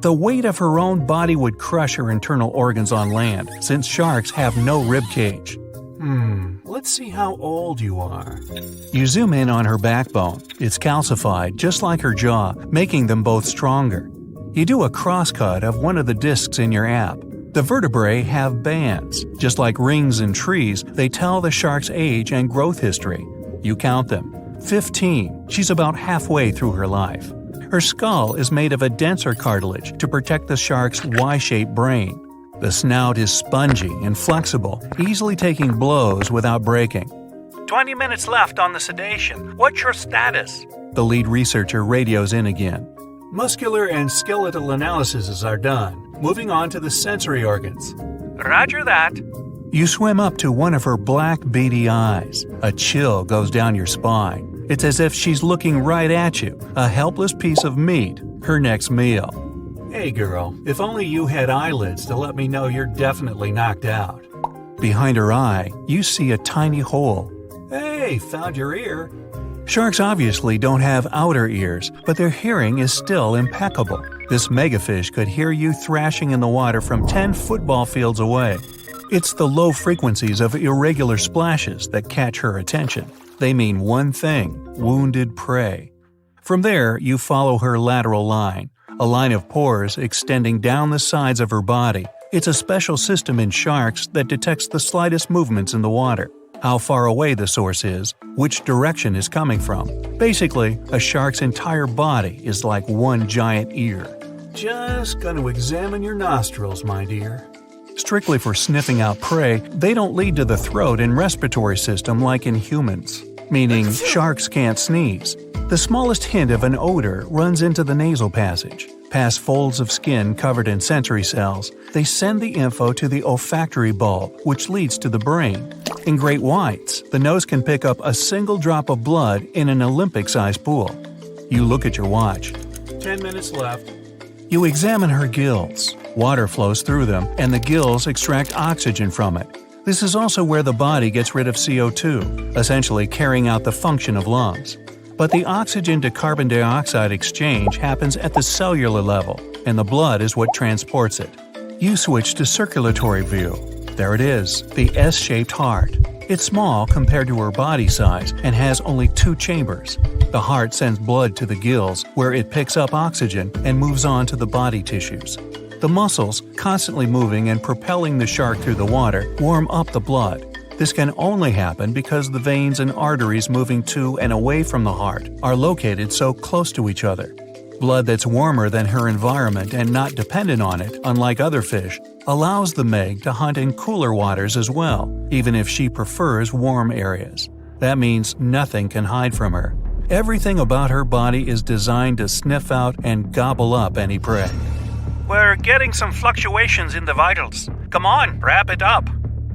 The weight of her own body would crush her internal organs on land, since sharks have no rib cage. Let's see how old you are. You zoom in on her backbone. It's calcified, just like her jaw, making them both stronger. You do a crosscut of one of the discs in your app. The vertebrae have bands. Just like rings in trees, they tell the shark's age and growth history. You count them. 15. She's about halfway through her life. Her skull is made of a denser cartilage to protect the shark's Y-shaped brain. The snout is spongy and flexible, easily taking blows without breaking. 20 minutes left on the sedation. What's your status? The lead researcher radios in again. Muscular and skeletal analyses are done. Moving on to the sensory organs. Roger that. You swim up to one of her black, beady eyes. A chill goes down your spine. It's as if she's looking right at you, a helpless piece of meat, her next meal. Hey girl, if only you had eyelids to let me know you're definitely knocked out. Behind her eye, you see a tiny hole. Hey, found your ear. Sharks obviously don't have outer ears, but their hearing is still impeccable. This megafish could hear you thrashing in the water from 10 football fields away. It's the low frequencies of irregular splashes that catch her attention. They mean one thing: wounded prey. From there, you follow her lateral line, a line of pores extending down the sides of her body. It's a special system in sharks that detects the slightest movements in the water, how far away the source is, which direction is coming from. Basically, a shark's entire body is like one giant ear. Just gonna examine your nostrils, my dear. Strictly for sniffing out prey, they don't lead to the throat and respiratory system like in humans, meaning sharks can't sneeze. The smallest hint of an odor runs into the nasal passage. Past folds of skin covered in sensory cells, they send the info to the olfactory bulb, which leads to the brain. In great whites, the nose can pick up a single drop of blood in an Olympic-sized pool. You look at your watch. 10 minutes left. You examine her gills. Water flows through them, and the gills extract oxygen from it. This is also where the body gets rid of CO2, essentially carrying out the function of lungs. But the oxygen to carbon dioxide exchange happens at the cellular level, and the blood is what transports it. You switch to circulatory view. There it is, the S-shaped heart. It's small compared to her body size and has only 2 chambers. The heart sends blood to the gills, where it picks up oxygen and moves on to the body tissues. The muscles, constantly moving and propelling the shark through the water, warm up the blood. This can only happen because the veins and arteries moving to and away from the heart are located so close to each other. Blood that's warmer than her environment and not dependent on it, unlike other fish, allows the Meg to hunt in cooler waters as well, even if she prefers warm areas. That means nothing can hide from her. Everything about her body is designed to sniff out and gobble up any prey. We're getting some fluctuations in the vitals. Come on, wrap it up.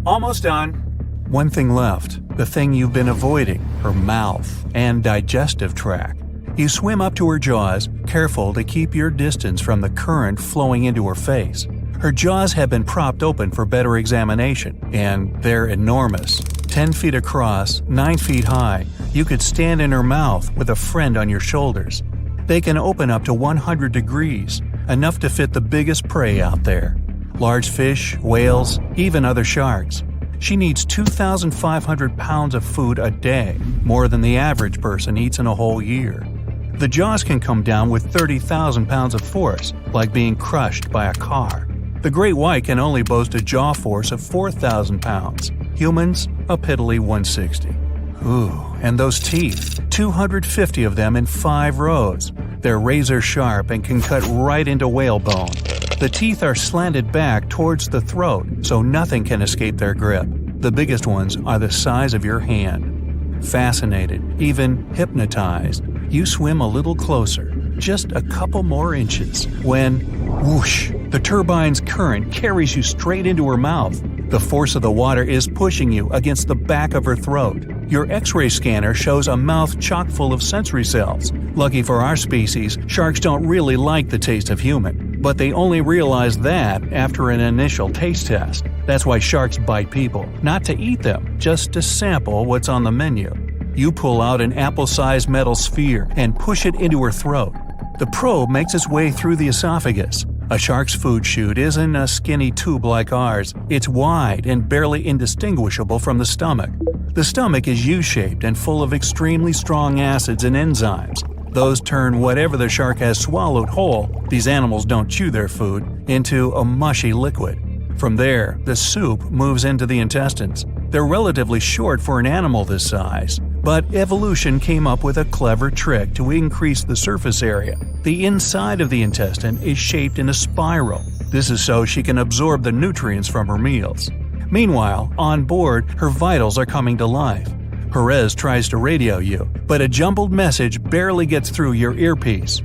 Almost done. One thing left, the thing you've been avoiding, her mouth and digestive tract. You swim up to her jaws, careful to keep your distance from the current flowing into her face. Her jaws have been propped open for better examination, and they're enormous. 10 feet across, 9 feet high, you could stand in her mouth with a friend on your shoulders. They can open up to 100 degrees, enough to fit the biggest prey out there. Large fish, whales, even other sharks. She needs 2,500 pounds of food a day, more than the average person eats in a whole year. The jaws can come down with 30,000 pounds of force, like being crushed by a car. The great white can only boast a jaw force of 4,000 pounds. Humans, a piddly 160. Ooh, and those teeth, 250 of them in 5 rows. They're razor sharp and can cut right into whalebone. The teeth are slanted back towards the throat, so nothing can escape their grip. The biggest ones are the size of your hand. Fascinated, even hypnotized, you swim a little closer, just a couple more inches, when, whoosh, the turbine's current carries you straight into her mouth. The force of the water is pushing you against the back of her throat. Your X-ray scanner shows a mouth chock full of sensory cells. Lucky for our species, sharks don't really like the taste of human, but they only realize that after an initial taste test. That's why sharks bite people, not to eat them, just to sample what's on the menu. You pull out an apple-sized metal sphere and push it into her throat. The probe makes its way through the esophagus. A shark's food chute isn't a skinny tube like ours. It's wide and barely indistinguishable from the stomach. The stomach is U-shaped and full of extremely strong acids and enzymes. Those turn whatever the shark has swallowed whole, these animals don't chew their food, into a mushy liquid. From there, the soup moves into the intestines. They're relatively short for an animal this size, but evolution came up with a clever trick to increase the surface area. The inside of the intestine is shaped in a spiral. This is so she can absorb the nutrients from her meals. Meanwhile, on board, her vitals are coming to life. Perez tries to radio you, but a jumbled message barely gets through your earpiece.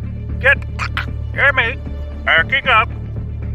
Hear me? Arcing up.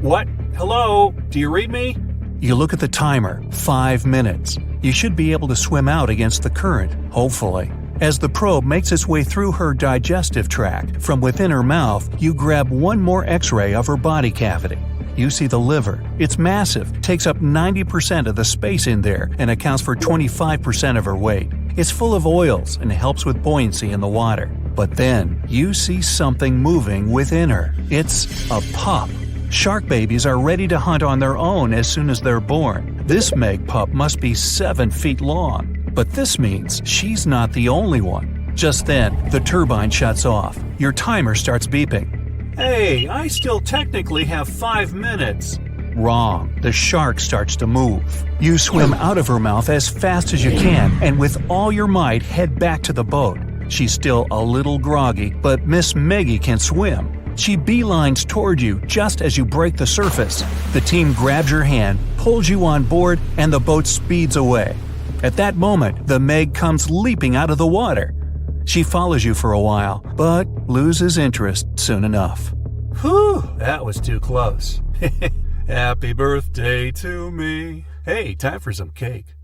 What? Hello? Do you read me? You look at the timer. 5 minutes. You should be able to swim out against the current, hopefully. As the probe makes its way through her digestive tract, from within her mouth, you grab one more X-ray of her body cavity. You see the liver. It's massive, takes up 90% of the space in there, and accounts for 25% of her weight. It's full of oils and helps with buoyancy in the water. But then, you see something moving within her. It's a pup. Shark babies are ready to hunt on their own as soon as they're born. This Meg pup must be 7 feet long. But this means she's not the only one. Just then, the turbine shuts off. Your timer starts beeping. Hey, I still technically have 5 minutes. Wrong. The shark starts to move. You swim out of her mouth as fast as you can and with all your might head back to the boat. She's still a little groggy, but Miss Meggie can swim. She beelines toward you just as you break the surface. The team grabs your hand, pulls you on board, and the boat speeds away. At that moment, the Meg comes leaping out of the water. She follows you for a while, but loses interest soon enough. Whew, that was too close. Happy birthday to me. Hey, time for some cake.